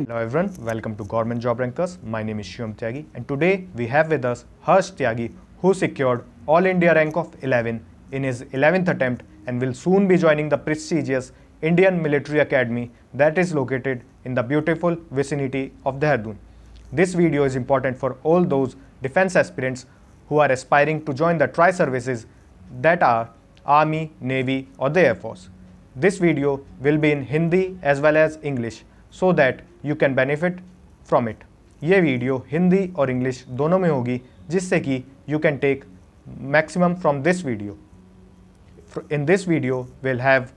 Hello everyone, welcome to Government Job Rankers. My name is Shivam Tyagi and today we have with us Harsh Tyagi who secured All India rank of 11 in his 11th attempt and will soon be joining the prestigious Indian Military Academy that is located in the beautiful vicinity of Dehradun. This video is important for all those defense aspirants who are aspiring to join the tri-services that are Army, Navy or the Air Force. This video will be in Hindi as well as English so that you can benefit from it. ये video Hindi और English दोनों में होगी जिससे कि you can take maximum from this video. In this video, we'll have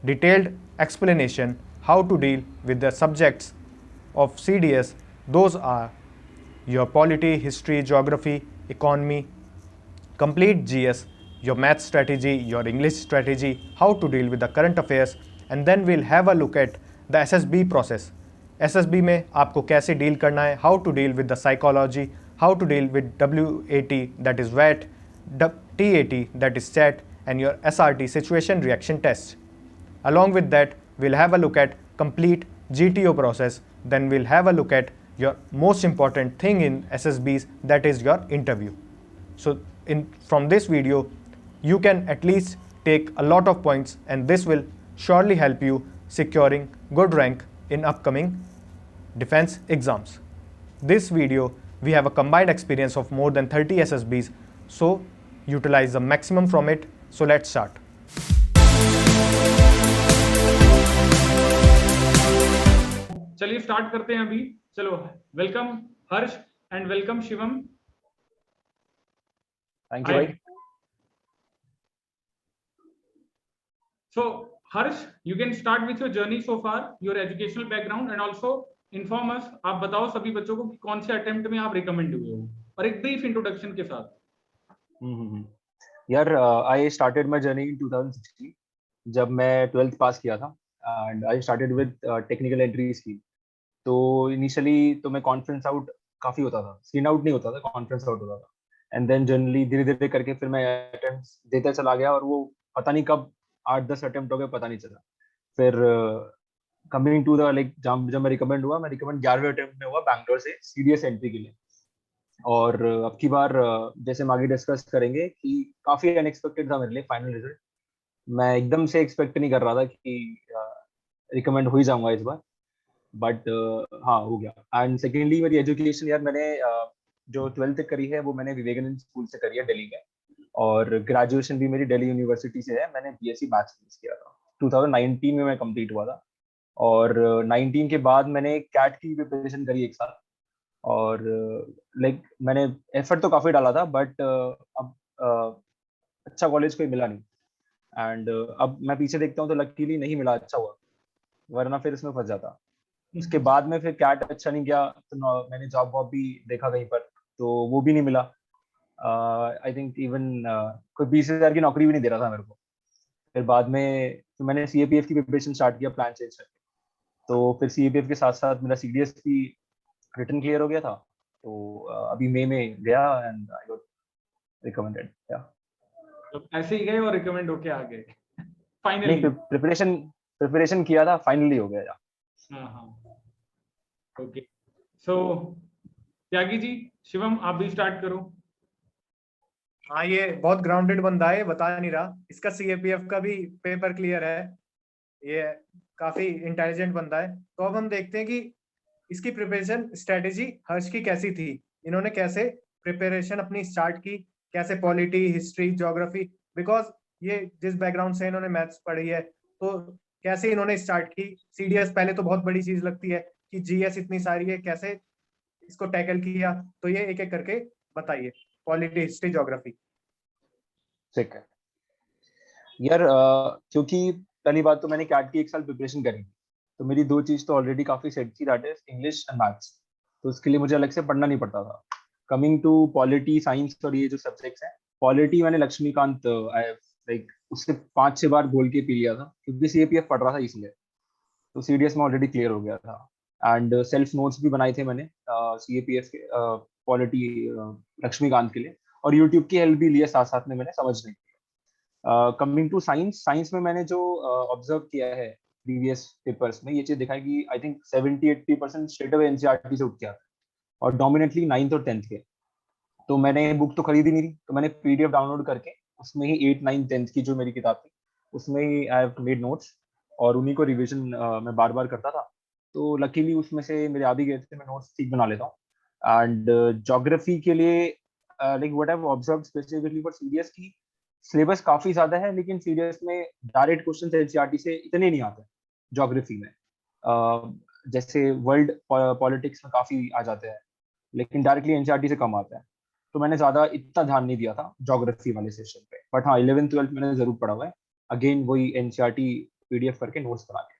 detailed explanation how to deal with the subjects of CDS. Those are your polity, history, geography, economy, complete GS, your math strategy, your English strategy, how to deal with the current affairs, and then we'll have a look at the SSB process. SSB में आपको कैसे deal करना है, how to deal with the psychology, how to deal with WAT that is WAT, TAT that is chat, and your SRT situation reaction test. Along with that, we'll have a look at complete GTO process. Then we'll have a look at your most important thing in SSBs, that is your interview. So from this video, you can at least take a lot of points and this will surely help you securing good rank in upcoming defense exams. This video, we have a combined experience of more than 30 SSBs, so utilize the maximum from it. So let's start. चलिए start करते हैं अभी. चलो, welcome Harsh and welcome Shivam. Thank you भाई. So Harsh, you can start with your journey so far, your educational background and also inform us. आप बताओ सभी बच्चों को कि कौन से अटेम्प्ट में आप रिकमेंड हुए हो और एक ब्रीफ इंट्रोडक्शन के साथ. यार I started my journey in 2016 जब मैं 12th पास किया था and I started with technical entry scheme. तो इनिशियली तो मैं कॉन्फ्रेंस आउट काफी होता था, स्क्रीन आउट नहीं होता था, कॉन्फ्रेंस आउट होता था. एंड देन जनरली धीरे धीरे करके फिर मैं अटेम्प्ट्स देता चला गया और वो पता नहीं कब 8-10 अटेम्प्ट हो गए, पता नहीं चला. फिर कमिंग टू द लाइक जब मैं रिकमेंड हुआ, मैं रिकमेंड 11वें अटेम्प्ट में हुआ बैंगलोर से सीडीएस एंट्री के लिए. और अब की बार जैसे हम आगे डिस्कस करेंगे कि काफी अनएक्सपेक्टेड था मेरे लिए फाइनल रिजल्ट. मैं एकदम से एक्सपेक्ट नहीं कर रहा था कि रिकमेंड हो ही जाऊंगा इस बार, बट हाँ हो गया. एंड सेकेंडली मेरी एजुकेशन यार मैंने जो 12th तक करी है वो मैंने विवेकानंद स्कूल से करी है दिल्ली में, और ग्रेजुएशन भी मेरी दिल्ली यूनिवर्सिटी से है. मैंने बीएससी मैथ्स किया था, 2019 में मैं कंप्लीट हुआ था. और 19 के बाद मैंने कैट की प्रिपरेशन करी एक साल, और लाइक मैंने एफर्ट तो काफी डाला था, बट अब अच्छा कॉलेज कोई मिला नहीं. एंड अब मैं पीछे देखता हूँ तो लकीली नहीं मिला, अच्छा हुआ, वरना फिर इसमें फंस जाता. उसके बाद में फिर कैट अच्छा नहीं गया तो मैंने जॉब वॉब भी देखा कहीं पर, तो वो भी नहीं मिला. आई थिंक इवन कोई 20,000 की नौकरी भी नहीं दे रहा था मेरे को. फिर बाद में तो मैंने सीएपीएफ की प्रिपरेशन स्टार्ट किया प्लान चेंज करके. तो फिर सीएपीएफ के साथ साथ मेरा सीडीएस भी रिटर्न क्लियर हो गया था. तो अभी मई में गया एंड आई गॉट रिकमेंडेड. तो ऐसे ही गए और रिकमेंड होके आ गए फाइनली. प्रिपरेशन किया था, फाइनली हो गया. हाँ. ओके, सो त्यागी जी, शिवम आप भी स्टार्ट करो. हाँ, ये बहुत ग्राउंडेड बंदा है, बता नहीं रहा. इसका सीएपीएफ का भी पेपर क्लियर है, ये काफी इंटेलिजेंट बंदा है. तो अब हम देखते हैं कि इसकी प्रिपरेशन स्ट्रेटेजी हर्ष की कैसी थी. इन्होंने कैसे प्रिपरेशन अपनी स्टार्ट की, कैसे पॉलिटी, हिस्ट्री, ज्योग्राफी, बिकॉज ये जिस बैकग्राउंड से इन्होंने मैथ्स पढ़ी है, तो कैसे इन्होंने स्टार्ट की. सीडीएस पहले तो बहुत बड़ी चीज लगती है कि जीएस इतनी सारी है, कैसे इसको टैकल किया. तो ये एक एक करके बताइए, पॉलिटी, हिस्ट्री, ज्योग्राफी. ठीक है यार, क्योंकि पहली बात तो मैंने कैट की एक साल प्रिपरेशन करी, तो मेरी दो चीज तो ऑलरेडी काफी सेट थी, that is English and maths. तो उसके लिए मुझे अलग से पढ़ना नहीं पड़ता था. कमिंग टू पॉलिटी, साइंस और ये जो सब्जेक्ट्स हैं, पॉलिटी मैंने लक्ष्मीकांत लाइक उससे 5-6 बार बोल के पी लिया था क्योंकि सीएपीएफ पढ़ रहा था इसलिए. तो सीडीएस में ऑलरेडी क्लियर हो गया था. एंड सेल्फ नोट्स भी बनाए थे मैंने सीएपीएफ के पॉलिटी लक्ष्मीकांत के लिए, और यूट्यूब की हेल्प भी लिया साथ साथ में मैंने समझने के लिए. कमिंग टू साइंस में मैंने जो ऑब्जर्व किया है प्रीवियस पेपर्स में ये चीज देखा है कि I think 70-80% straight away NCERT से उठ के आता है, और डोमिनेटली 9th और 10th के। तो मैंने बुक तो खरीदी नहीं थी, तो मैंने पीडीएफ डाउनलोड करके उसमें ही 8, 9, 10th की जो मेरी किताब थी उसमें ही आई हैव मेड नोट्स, और उन्हीं को रिवीजन मैं बार बार करता था। तो लकीली उसमें से मेरे आ भी गए थे, मैं नोट्स ठीक बना लेता हूँ। एंड ज्योग्राफी के लिए like what I have observed specifically for CDS की सिलेबस काफी ज्यादा है, लेकिन सीडीएस में डायरेक्ट क्वेश्चन एनसीईआरटी से इतने नहीं आते ज्योग्राफी में। जैसे वर्ल्ड पॉलिटिक्स में काफी आ जाते हैं, लेकिन डायरेक्टली एनसीईआरटी से कम आता है। तो मैंने ज्यादा इतना ध्यान नहीं दिया था ज्योग्राफी वाले सेशन पे, बट हाँ 11th-12th मैंने जरूर पढ़ा हुआ है, अगेन वही एनसीईआरटी पीडीएफ करके नोट्स बना के।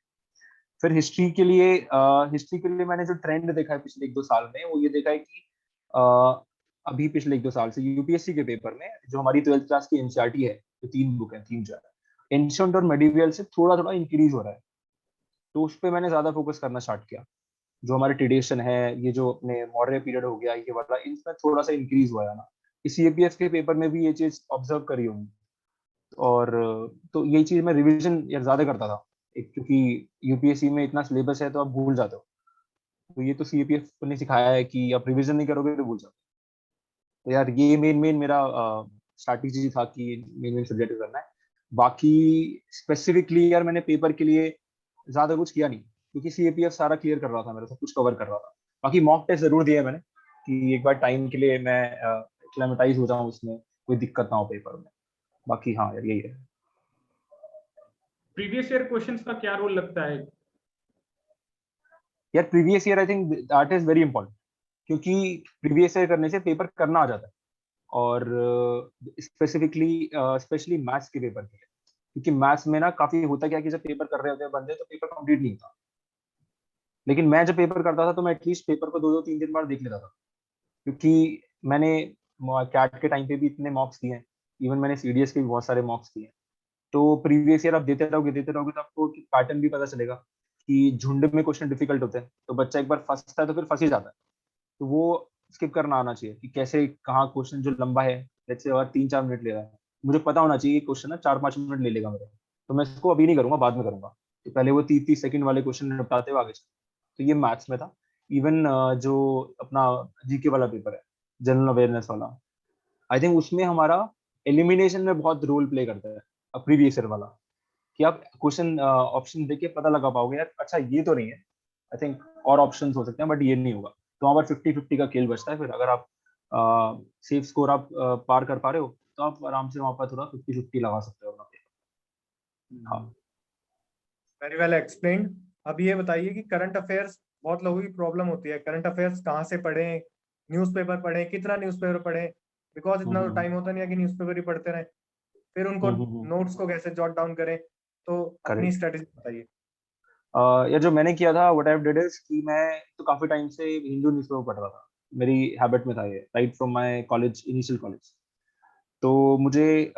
फिर हिस्ट्री के लिए मैंने जो ट्रेंड देखा है पिछले 1-2 साल में, वो ये देखा है कि अभी पिछले 1-2 साल से यूपीएससी के पेपर में जो हमारी 12th क्लास की एनसीईआरटी है, जो 3 बुक है, 3 जो है, एंशिएंट और मेडिवियल से थोड़ा थोड़ा इंक्रीज हो रहा है। तो उस पर मैंने ज्यादा फोकस करना स्टार्ट किया। जो हमारे ट्रेडिशन है, ये जो अपने मौर्य पीरियड हो गया, ये वाला, इसमें थोड़ा सा इंक्रीज हुआ है ना। इस सीएपीएफ के पेपर में भी ये चीज ऑब्जर्व करी होंगी। और तो यही चीज मैं रिवीजन यार ज्यादा करता था, क्योंकि यूपीएससी में इतना सिलेबस है तो आप भूल जाते हो। तो ये तो सीएपीएफ ने सिखाया है कि आप रिवीजन नहीं करोगे तो भूल जाओगे। तो यार ये मेन मेन मेरा स्ट्रैटेजी था कि मेन मेन सब्जेक्ट करना है। बाकी स्पेसिफिकली यार मैंने पेपर के लिए ज्यादा कुछ किया नहीं, क्योंकि सीएपीएफ सारा क्लियर कर रहा था, मेरा सब कुछ कवर कर रहा था। बाकी मॉक टेस्ट जरूर दिया मैंने, कि एक बार टाइम के लिए मैं एक्लेमेटाइज हो जाऊं, उसमें कोई दिक्कत ना हो पेपर में। बाकी हाँ यार यही है। प्रीवियस ईयर क्वेश्चंस का क्या रोल लगता है? यार previous year I think that is very important, क्योंकि प्रीवियस ईयर करने से पेपर करना आ जाता है, और स्पेशली मैथ्स के पेपर के लिए। क्योंकि मैथ्स में ना काफी होता क्या कि जब पेपर कर रहे होते हैं बंदे, तो पेपर कंप्लीट नहीं होता। लेकिन मैं जब पेपर करता था तो मैं एटलीस्ट पेपर को 2-2 3 3 बार देख लेता था, क्योंकि मैंने कैट के टाइम पे भी इतने मॉक्स दिए हैं, इवन मैंने सीडीएस के भी बहुत सारे मॉक्स दिए हैं। तो प्रीवियस ईयर आप देते रहोगे तो आपको पैटर्न भी पता चलेगा कि झुंड में क्वेश्चन डिफिकल्ट होते हैं, तो बच्चा एक बार फंसता है तो फिर फंस ही जाता है। तो वो स्किप करना आना चाहिए कि कैसे कहाँ क्वेश्चन जो लंबा है, जैसे अगर 3-4 मिनट ले रहा है, मुझे पता होना चाहिए क्वेश्चन ना 4-5 मिनट ले लेगा मेरे, तो मैं इसको अभी नहीं करूंगा, बाद में करूंगा। तो पहले वो 30-30 सेकंड वाले क्वेश्चन निपटाते हुए आगे चलते। तो ये मैथ्स में था। इवन जो अपना जीके वाला पेपर है, जनरल अवेयरनेस वाला, आई थिंक उसमें हमारा एलिमिनेशन में बहुत रोल प्ले करता है प्रीवियस ईयर वाला, कि आप क्वेश्चन ऑप्शन देख के पता लगा पाओगे यार, अच्छा ये तो नहीं है, आई थिंक और ऑप्शंस हो सकते हैं बट ये नहीं होगा। तो वहाँ पर 50-50 का खेल बचता है। फिर अगर आप सेफ स्कोर आप पार कर पा रहे हो, तो आप आराम से वहाँ पर थोड़ा 50-50 लगा सकते हो अपना पेपर। हाँ वेरी वेल एक्सप्लेन्ड। अब ये बताइए कि करंट अफेयर्स, बहुत लोगों की प्रॉब्लम होती है, करंट अफेयर्स कहाँ से पढ़ें, न्यूज़पेपर पढ़ें, कितना न्यूज़पेपर पढ़ें, बिकॉज इतना तो टाइम होता नहीं है कि न्यूज़पेपर ही पढ़ते रहें। फिर उनको नोट्स को कैसे जॉट डाउन करें, तो अपनी करेक्ट। स्ट्रेटेजी बताइए। यार जो मैंने किया था, व्हाट आई डिड इज कि मैं तो काफी टाइम से हिंदू न्यूज़पेपर पढ़ रहा था, मेरी हैबिट में था ये, right from my college, initial college. तो मुझे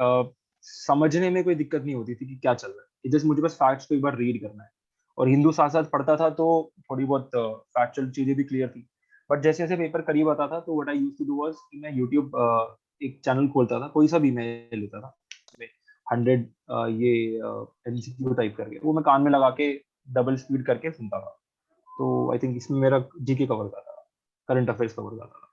समझने में कोई दिक्कत नहीं होती थी कि क्या चल रहा है, जस्ट मुझे बस फैक्ट्स को एक बार रीड करना है। और हिंदू साथ साथ पढ़ता था, तो थोड़ी बहुत फैक्चुअल चीजें भी क्लियर थी। बट जैसे जैसे पेपर करीब आता था, तो what I used to do was कि मैं यूट्यूब एक चैनल खोलता था, कोई सा भी मैं लेता था, 100 ये एमसीक्यू टाइप करके, वो मैं कान में लगा के डबल स्पीड करके सुनता था। तो आई थिंक इसमें मेरा जीके कवर करता था, करंट अफेयर्स कवर करता था।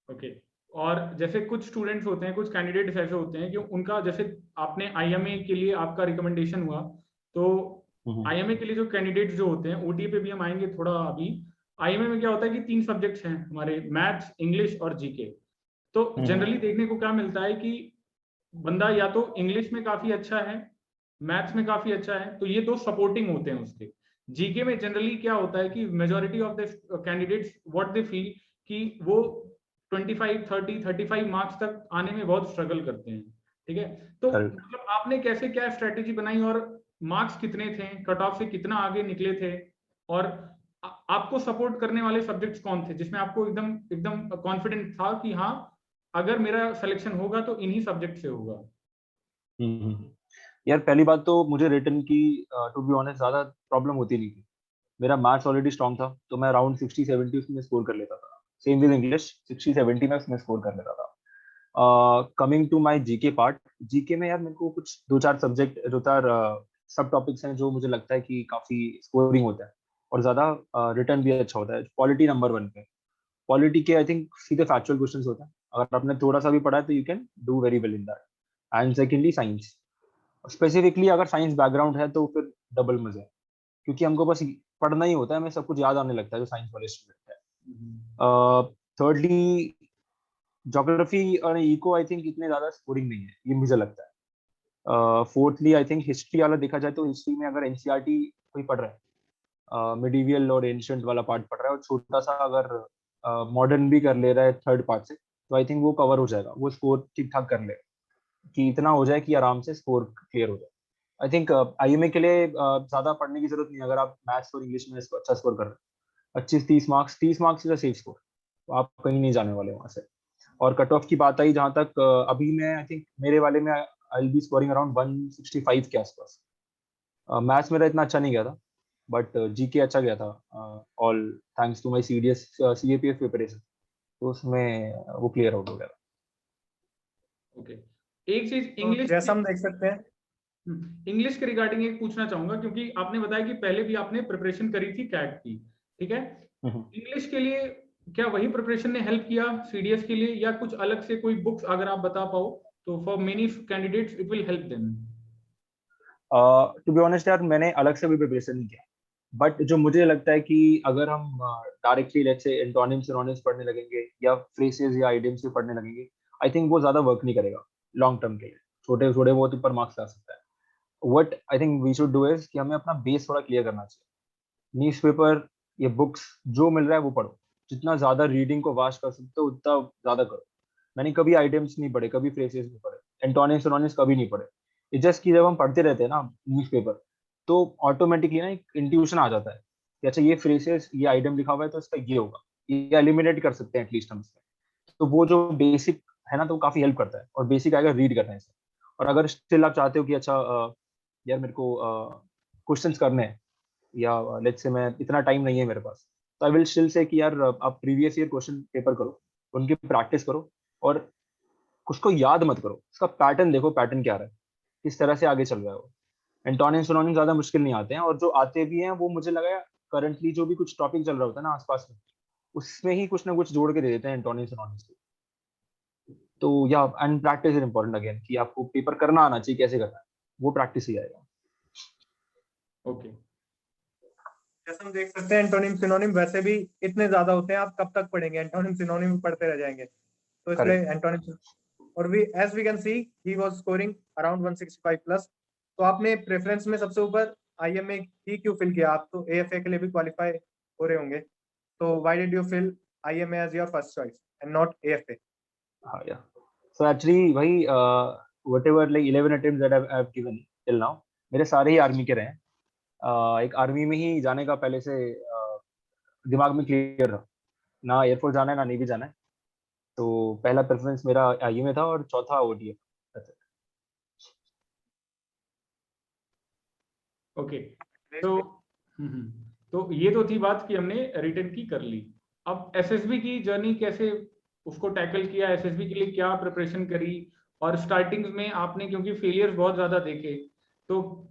ओके। और जैसे कुछ स्टूडेंट्स होते हैं, कुछ कैंडिडेट्स ऐसे होते हैं कि उनका, जैसे आपने आईएमए के लिए आपका रिकमेंडेशन हुआ, तो आईएमए के लिए जो कैंडिडेट्स जो होते हैं, ओटीए पे भी हम आएंगे थोड़ा अभी। आईएमए में क्या होता है कि 3 सब्जेक्ट्स हैं हमारे, मैथ्स, इंग्लिश और जीके। तो जनरली देखने को क्या मिलता है कि बंदा या तो इंग्लिश में काफी अच्छा है, मैथ्स में काफी अच्छा है, तो ये 2 सपोर्टिंग होते हैं उसके। जीके में जनरली क्या होता है कि majority of the candidates what they feel कि वो 25, 30, 35 मार्क्स तक आने में बहुत स्ट्रगल करते हैं। ठीक है, तो करेक्ट। मतलब आपने कैसे क्या स्ट्रेटेजी बनाई, और मार्क्स कितने थे, कट ऑफ से कितना आगे निकले थे, और आपको सपोर्ट करने वाले सब्जेक्ट्स कौन थे जिसमें आपको एकदम एकदम कॉन्फिडेंट था कि हाँ, अगर मेरा सिलेक्शन होगा तो इन्हीं सब्जेक्ट से होगा? यार पहली बात तो मुझे रिटर्न की टू बी ऑनेस्ट ज्यादा प्रॉब्लम होती नहीं थी। मेरा मैथ्स ऑलरेडी स्ट्रांग था, तो मैं अराउंड 60-70 उसमें स्कोर कर लेता था। सेम विद इंग्लिश, 60-70 में उसमें स्कोर कर लेता था। Coming to my GK part, GK में यार मेरे को कुछ 2-4 सब्जेक्ट जो था सब टॉपिक्स हैं जो मुझे लगता है कि काफी स्कोरिंग होता है और ज्यादा रिटर्न भी अच्छा होता है। पॉलिटी नंबर 1 पे। पॉलिटी के आई थिंक सीधे फैक्चुअल क्वेश्चंस होते हैं, अगर आपने थोड़ा सा भी पढ़ा है तो you can do very well in that. And secondly science, specifically अगर साइंस बैकग्राउंड है तो फिर डबल मजा है, क्योंकि हमको बस पढ़ना ही होता है, हमें सब कुछ याद आने लगता है जो साइंस वाले स्टूडेंट है। थर्डली ज्योग्राफी और इको आई थिंक इतने ज्यादा स्कोरिंग नहीं है, ये मुझे लगता है। फोर्थली आई थिंक हिस्ट्री वाला देखा जाए तो हिस्ट्री में अगर एनसीईआरटी कोई पढ़ रहा है, मिडीवियल और एंशियंट वाला पार्ट पढ़ रहा है और छोटा सा अगर मॉडर्न भी कर ले रहा है थर्ड पार्ट से, तो आई थिंक वो कवर हो जाएगा, वो स्कोर ठीक ठाक कर ले कि इतना हो जाए कि आराम से स्कोर क्लियर हो जाए। आई थिंक आईएमए के लिए ज्यादा पढ़ने की जरूरत नहीं है, अगर आप मैथ्स और इंग्लिश में इसको अच्छा स्कोर कर रहे हैं। 25-30 marks, 30 marks is a safe score, तो आप कहीं नहीं जाने वाले वहां से। और कट ऑफ की बात आई जहां तक, अभी मैं आई थिंक मेरे वाले में I will B scoring around 165 के आसपास। मैथ्स मेरा इतना अच्छा नहीं गया था, बट जीके अच्छा गया था, all thanks to my CDS CAPF preparation, तो उसमें वो क्लियर आउट हो गया था। ओके, एक चीज तो इंग्लिश जैसा हम देख सकते हैं, इंग्लिश के रिगार्डिंग एक पूछना चाहूंगा, क्योंकि आपने बताया कि पहले भी आपने प्रिपरेशन करी थी कैट की, ठीक है? इंग्लिश के लिए क्या वही प्रिपरेशन ने हेल्प किया सीडीएस के लिए, या कुछ अलग से कोई बुक्स अगर आप बता पाओ तो for many candidates it will help them? To be honest यार, मैंने अलग से भी प्रिपरेशन नहीं किया, बट जो मुझे लगता है कि अगर हम directly let's say antonyms synonyms पढ़ने लगेंगे या फ्रेजेस या आइडियम्स भी पढ़ने लगेंगे, आई थिंक वो ज्यादा वर्क नहीं करेगा लॉन्ग टर्म के लिए। छोटे छोटे बहुत ऊपर मार्क्स ला सकता है। What I think we should do is कि हमें अपना बेस थोड़ा क्लियर करना चाहिए। न्यूज़पेपर या बुक्स जो मिल रहा है वो पढ़ो, जितना ज्यादा रीडिंग को वाश कर सकते हो उतना ज्यादा करो। मैंने कभी आइडियम्स नहीं पढ़े, कभी फ्रेजेस नहीं पढ़े, एंटोनिम्स सिनोनिम्स कभी नहीं पढ़े। इट्स जस्ट कि जब हम पढ़ते रहते हैं ना न्यूज़पेपर, तो ऑटोमेटिकली ना एक इंट्यूशन आ जाता है कि अच्छा ये फ्रेजेस ये आइटम लिखा हुआ है तो इसका ये होगा, ये एलिमिनेट कर सकते हैं एटलीस्ट हम इसमें। तो वो जो बेसिक है ना, तो वो काफी हेल्प करता है, और बेसिक आएगा रीड करने से। और अगर स्टिल आप चाहते हो कि अच्छा यार मेरे को क्वेश्चंस करने हैं, या लेट्स से मैं इतना टाइम नहीं है मेरे पास, तो आई विल स्टिल से कि यार आप प्रीवियस ईयर क्वेश्चन पेपर करो, उनकी प्रैक्टिस करो, और उसको याद मत करो, उसका पैटर्न देखो, पैटर्न क्या रहा है, किस तरह से आगे चल रहा है वो। एंटोनिम सिनोनिम ज्यादा मुश्किल नहीं आते हैं, और जो आते भी हैं वो मुझे लगा करंटली जो भी कुछ टॉपिक चल रहा होता है ना आसपास में, उसमें ही कुछ ना कुछ जोड़ के दे देते हैं एंटोनिम सिनोनिम्स को। तो या and practice is important again, कि आपको पेपर करना आना चाहिए, कैसे करना है वो प्रैक्टिस ही आएगा। ओके, जैसा हम देख सकते हैं एंटोनिम सिनोनिम वैसे भी इतने ज्यादा होते हैं, आप कब तक पढ़ेंगे? एंटोनिम सिनोनिम पढ़ते रह जाएंगे, तो इसलिए करेक्ट। एंटोनिम। और we as we can see he was scoring around 165 plus. तो आपने प्रेफरेंस में सबसे ऊपर आईएमए ही क्यों फिल किया? आप तो एएफए के लिए भी क्वालिफाई हो रहे होंगे, तो why did you fill IMA as your first choice and not AFA? हाँ या सो एक्चुअली भाई, whatever like 11 attempts that I have given till now, मेरे सारे ही आर्मी के रहे हैं। एक आर्मी में ही जाने का पहले से दिमाग में क्लियर था, ना एयरफोर्स जाना है ना नेवी जाना है। तो पहला प्रेफरेंस मेरा आईयू में था, और चौथा ओडीएफ। ओके। तो तो ये तो थी बात कि हमने रिटर्न की कर ली। अब एसएसबी की जर्नी कैसे उसको टैकल किया, एसएसबी के लिए क्या प्रिपरेशन करी, और स्टार्टिंग में आपने क्योंकि फेलियर्स बहुत ज्यादा देखे, तो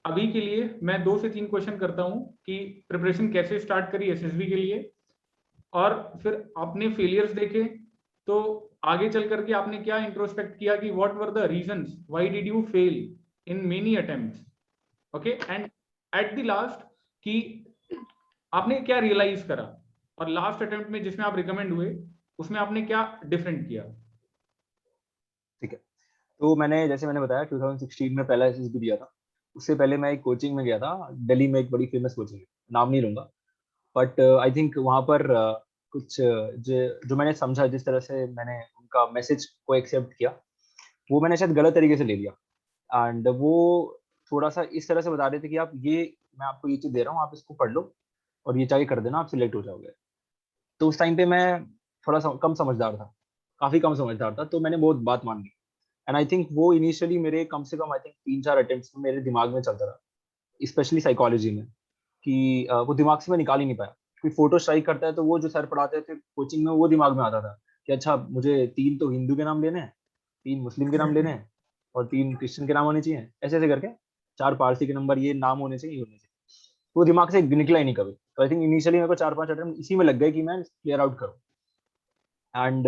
अभी के लिए मैं 2 से 3 क्वेश्चन करता हूं कि प्रिपरेशन कैसे स्टार्ट करी एसएसबी के लिए, और फिर आपने फेलियर्स देखे तो आगे चल करके आपने क्या इंट्रोस्पेक्ट किया कि what were the reasons why did you fail in many attempts. Okay, and at the last कि आपने क्या रियलाइज करा, और लास्ट अटेम्प्ट में जिसमें आप रिकमेंड हुए उसमें आपने क्या डिफरेंट किया। ठीक है, तो जैसे मैंने बताया 2016 में पहला एसएसबी दिया था। उससे पहले मैं एक कोचिंग में गया था दिल्ली में, एक बड़ी फेमस कोचिंग है, नाम नहीं लूंगा, बट आई थिंक वहाँ पर कुछ जो मैंने समझा, जिस तरह से मैंने उनका मैसेज को एक्सेप्ट किया, वो मैंने शायद गलत तरीके से ले लिया। एंड वो थोड़ा सा इस तरह से बता रहे थे कि आप ये, मैं आपको ये चीज दे रहा हूँ, आप इसको पढ़ लो और ये चाहिए कर देना, आप सिलेक्ट हो जाओगे। तो उस टाइम पे मैं थोड़ा सा कम समझदार था, काफी कम समझदार था, तो मैंने बहुत बात मान ली। एंड आई थिंक वो इनिशियली मेरे कम से कम आई थिंक 3-4 अटेम्प्ट्स में मेरे दिमाग में चलता रहा, स्पेशली साइकोलॉजी में, कि वो दिमाग से मैं निकाल ही नहीं पाया। कोई फोटो स्ट्राइक करता है तो वो जो सर पढ़ाते थे कोचिंग में, वो दिमाग में आता था कि अच्छा मुझे 3 तो हिंदू के नाम लेने हैं, 3 मुस्लिम के नाम लेने हैं, और 3 क्रिश्चियन के नाम होने चाहिए, ऐसे ऐसे करके 4 पारसी के नंबर ये नाम होने चाहिए, ये होने चाहिए। तो वो दिमाग से निकला ही नहीं कभी। तो आई थिंक इनिशियली मेरे को 4-5 अटेम्प्ट इसी में लग गए कि मैं क्लियर आउट करूँ। And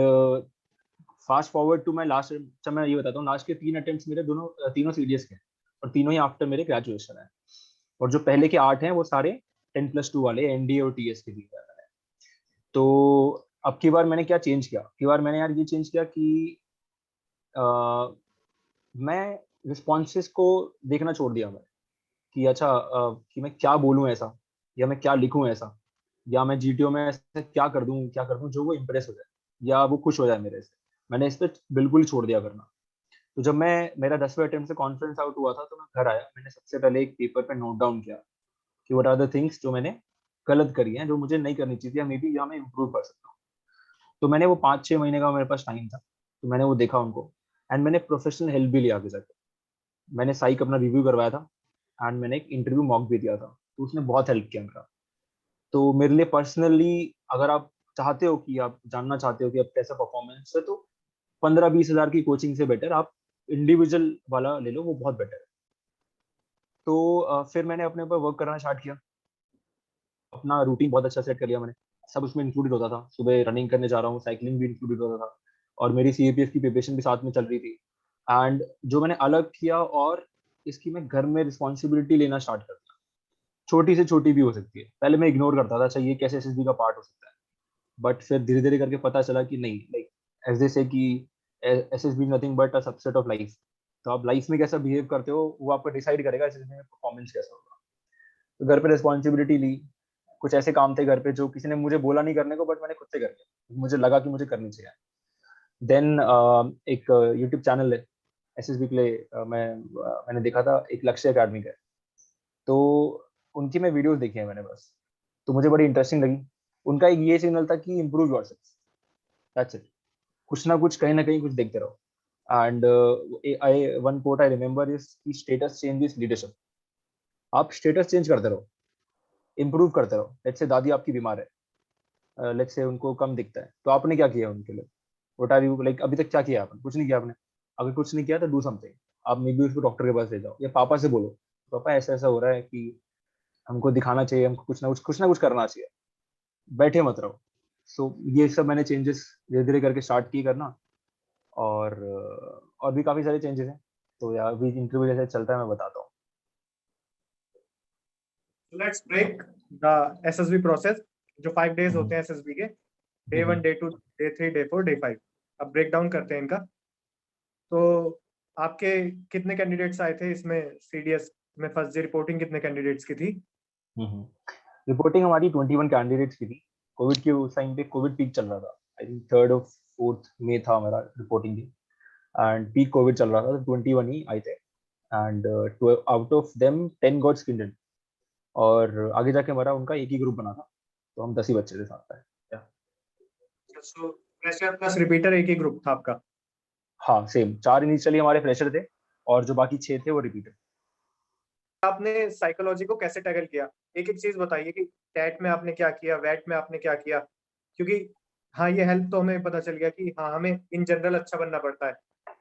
fast forward to my last, जब मैं ये बताता हूँ, लास्ट के 3 अटेम्प्ट्स मेरे तीनों सीडीएस के हैं, और तीनों ही आफ्टर मेरे ग्रेजुएशन है। और जो पहले के 8 हैं वो सारे 10+2 वाले एनडीए और टीएस के लिए है। तो अब की बार मैंने क्या चेंज किया, की बार मैंने यार ये चेंज किया कि मैं रिस्पॉन्सेस को देखना छोड़ दिया मैं, कि अच्छा कि मैं क्या बोलूँ ऐसा, या मैं क्या लिखूँ ऐसा, या मैं जीटीओ में ऐसा क्या कर दूं जो वो इम्प्रेस हो जाए या वो खुश हो जाए मेरे से। मैंने इस पर बिल्कुल छोड़ दिया करना। तो जब मैं मेरा 10वें अटेम्प्ट से कॉन्फ्रेंस आउट हुआ था, तो मैं घर आया, मैंने सबसे पहले एक पेपर पे नोट डाउन किया कि व्हाट आर द थिंग्स जो मैंने गलत करी हैं, जो मुझे नहीं करनी चाहिए, या मे बी जहाँ मैं इम्प्रूव कर सकता हूँ। तो मैंने वो 5-6 महीने का मेरे पास टाइम था, तो मैंने वो देखा उनको, एंड मैंने प्रोफेशनल हेल्प भी लिया आगे जाकर। मैंने साइक अपना रिव्यू करवाया था, एंड मैंने एक इंटरव्यू मॉक भी दिया था, तो उसने बहुत हेल्प किया मेरा। तो मेरे लिए पर्सनली, अगर आप चाहते हो कि आप जानना चाहते हो कि आप कैसा परफॉर्मेंस है, तो 15-20 हजार की कोचिंग से बेटर आप इंडिविजुअल वाला ले लो, वो बहुत बेटर है। तो फिर मैंने अपने ऊपर वर्क करना स्टार्ट किया, अपना रूटीन बहुत अच्छा सेट कर लिया मैंने। सब उसमें इंक्लूडेड होता था, सुबह रनिंग करने जा रहा हूँ, साइकिलिंग भी इंक्लूडेड होता था, और मेरी सीएपीएफ की प्रिपरेशन भी साथ में चल रही थी। एंड जो मैंने अलग किया, और इसकी मैं घर में रिस्पॉन्सिबिलिटी लेना स्टार्ट कर दिया। छोटी से छोटी भी हो सकती है, पहले मैं इग्नोर करता था, अच्छा ये कैसे एसएसबी का पार्ट हो सकता है, बट फिर धीरे धीरे करके पता चला कि नहीं, लाइक एज दे से कि SSB nothing but a subset of life. तो आप लाइफ में कैसा बिहेव करते हो, वो आपको डिसाइड करेगा एसएसबी में परफॉर्मेंस कैसा होगा। तो घर पे रिस्पॉन्सिबिलिटी ली। कुछ ऐसे काम थे घर पे जो किसी ने मुझे बोला नहीं करने को, बट मैंने खुद से कर लिया, मुझे लगा कि मुझे करनी चाहिए। देन एक यूट्यूब चैनल है एसएसबी के लिए, मैंने देखा था, एक लक्ष्य अकेडमी का है। तो उनकी मैं वीडियोस देखी है मैंने बस, तो मुझे बड़ी इंटरेस्टिंग लगी। उनका एक ये सिग्नल था कि इम्प्रूव योरसेल्फ, दैट्स इट। कुछ ना कहीं कुछ देखते रहो। And I one quote I remember is कि स्टेटस चेंज इज लीडरशिप। आप स्टेटस चेंज करते रहो, इम्प्रूव करते रहो। लेट्स से दादी आपकी बीमार है, लेट्स से उनको कम दिखता है, तो आपने क्या किया उनके लिए? व्हाट आर यू लाइक, अभी तक क्या किया आपने? कुछ नहीं किया आपने। अगर कुछ नहीं किया तो डू समथिंग। आप मे बी उसको डॉक्टर के पास ले जाओ, या पापा से बोलो, पापा ऐसा ऐसा हो रहा है कि हमको दिखाना चाहिए, हमको कुछ ना कुछ करना चाहिए, बैठे मत रहो। सो ये सब मैंने चेंजेस धीरे धीरे करके स्टार्ट की करना। और भी काफी सारे चेंजेस हैं, तो यार अभी इंटरव्यू जैसे चलता है मैं बताता हूँ। Let's break the SSB process. जो 5 डेज होते हैं एसएसबी के, day 1, day 2, day 3, day 4, day 5। अब ब्रेक डाउन करते हैं इनका। तो आपके कितने कैंडिडेट्स आए थे इसमें? सीडीएस में फर्स्ट डे रिपोर्टिंग कितने कैंडिडेट्स की थी? रिपोर्टिंग हमारी 21 कैंडिडेट्स की थी। कोविड के उस टाइम पे कोविड पीक चल रहा था, आई थिंक 3rd और 4th मई था हमारा reporting day, and peak Covid चल रहा था, तो 21 ही आए थे। And out of them 10 got skinned, और आगे जाके हमारा उनका एक ही ग्रुप बना था, तो हम 10 ही बच्चे थे साथ में। सो फ्रेशर प्लस रिपीटर एक ही ग्रुप था आपका? हाँ सेम, 4 इनिशियली हमारे फ्रेशर थे, और जो बाकी 6 थे वो रिपीटर। आपने साइकोलॉजी को कैसे टैकल किया? एक एक चीज बताइए कि टैट में आपने क्या किया, वेट में आपने क्या किया, क्योंकि हाँ ये हेल्प तो हमें पता चल गया कि हाँ हमें इन जनरल अच्छा बनना पड़ता है,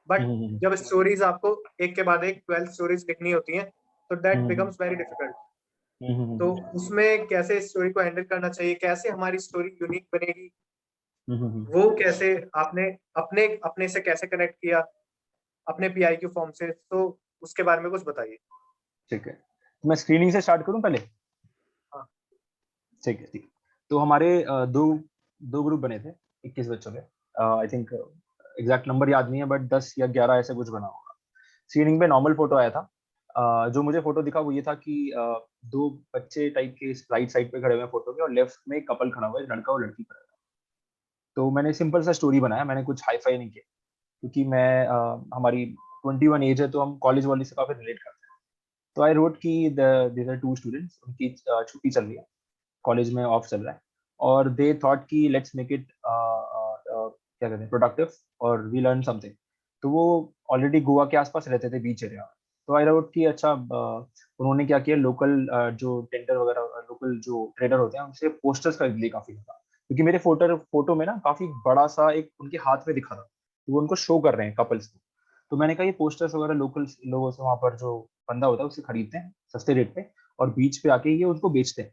बट जब स्टोरीज आपको एक के बाद एक 12 स्टोरीज लिखनी होती हैं, तो दैट बिकम्स वेरी डिफिकल्ट। तो उसमें कैसे स्टोरी को हैंडल करना चाहिए, कैसे हमारी स्टोरी यूनिक बनेगी, वो कैसे आपने अपने अपने से कैसे कनेक्ट किया अपने पीआईक्यू फॉर्म से, तो उसके बारे में कुछ बताइए। ठीक है, तो मैं स्क्रीनिंग से स्टार्ट करूं पहले? हाँ। ठीक है, ठीक है। तो हमारे दो ग्रुप बने थे 21 बच्चों के। आई थिंक एग्जैक्ट नंबर याद नहीं है, बट 10 या 11 ऐसे कुछ बना होगा। स्क्रीनिंग पे नॉर्मल फोटो आया था। जो मुझे फोटो दिखा वो ये था कि 2 बच्चे टाइप के राइट साइड पे खड़े हुए हैं फोटो के, और लेफ्ट में एक कपल खड़ा हुआ है, लड़का और लड़की खड़ा है। तो मैंने सिंपल सा स्टोरी बनाया, मैंने कुछ हाई फाई नहीं किया, क्योंकि हमारी 21 एज है, तो हम कॉलेज वाले से काफी रिलेट करते हैं। तो आई रोट की दीज आर 2 स्टूडेंट्स, उनकी छुट्टी चल रही है, कॉलेज में ऑफ चल रहा है, और दे थॉट कि लेट्स मेक इट क्या कहते हैं, प्रोडक्टिव, और वी लर्न समथिंग। तो वो ऑलरेडी गोवा के आसपास रहते थे, बीच एरिया। तो आई रोट कि अच्छा, उन्होंने क्या किया, लोकल जो टेंडर वगैरह, लोकल जो ट्रेडर होते हैं, उनसे पोस्टर्स खरीद लिए काफी ज्यादा, क्योंकि मेरे फोटो में ना काफी बड़ा सा एक उनके हाथ में दिखा था, तो वो उनको शो कर रहे हैं कपल्स को। तो मैंने कहा ये पोस्टर्स वगैरह लोकल लोगों से वहाँ पर जो बंदा होता है, उसे खरीदते हैं सस्ते रेट पे और बीच पे आके ये उसको बेचते हैं।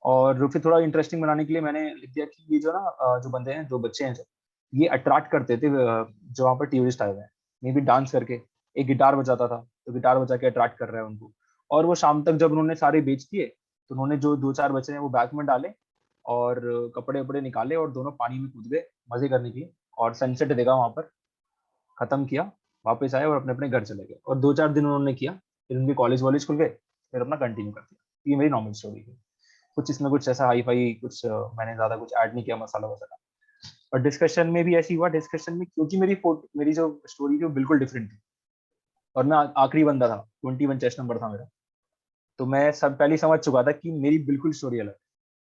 और फिर थोड़ा इंटरेस्टिंग बनाने के लिए मैंने लिख दिया कि ये जो ना जो बंदे हैं, जो बच्चे हैं, जो ये अट्रैक्ट करते थे जो वहाँ पर टूरिस्ट आए हुए हैं, मे बी डांस करके, एक गिटार बजाता था तो गिटार बजा के अट्रैक्ट कर रहा है उनको। और वो शाम तक जब उन्होंने सारे बेच दिए तो उन्होंने जो 2-4 बचे हैं वो बैग में डाले और कपड़े वपड़े निकाले और दोनों पानी में कूद गए मजे करने के लिए, और सनसेट देखा वहां पर, खत्म किया, वापस आए और अपने अपने घर चले गए। और 2-4 दिन उन्होंने किया, फिर उनके कॉलेज वॉलेज खुल गए, फिर अपना कंटिन्यू कर दिया। ये मेरी नॉर्मल स्टोरी है। कुछ इसमें कुछ ऐसा हाई फाई कुछ मैंने ज्यादा कुछ ऐड नहीं किया, मसाला वसाला। और डिस्कशन में भी ऐसी हुआ, डिस्कशन में क्योंकि मेरी जो स्टोरी थी वो बिल्कुल डिफरेंट थी और मैं आखिरी बंदा था, 21 चेस्ट नंबर था मेरा, तो मैं सब पहले ही समझ चुका था कि मेरी बिल्कुल स्टोरी अलग है।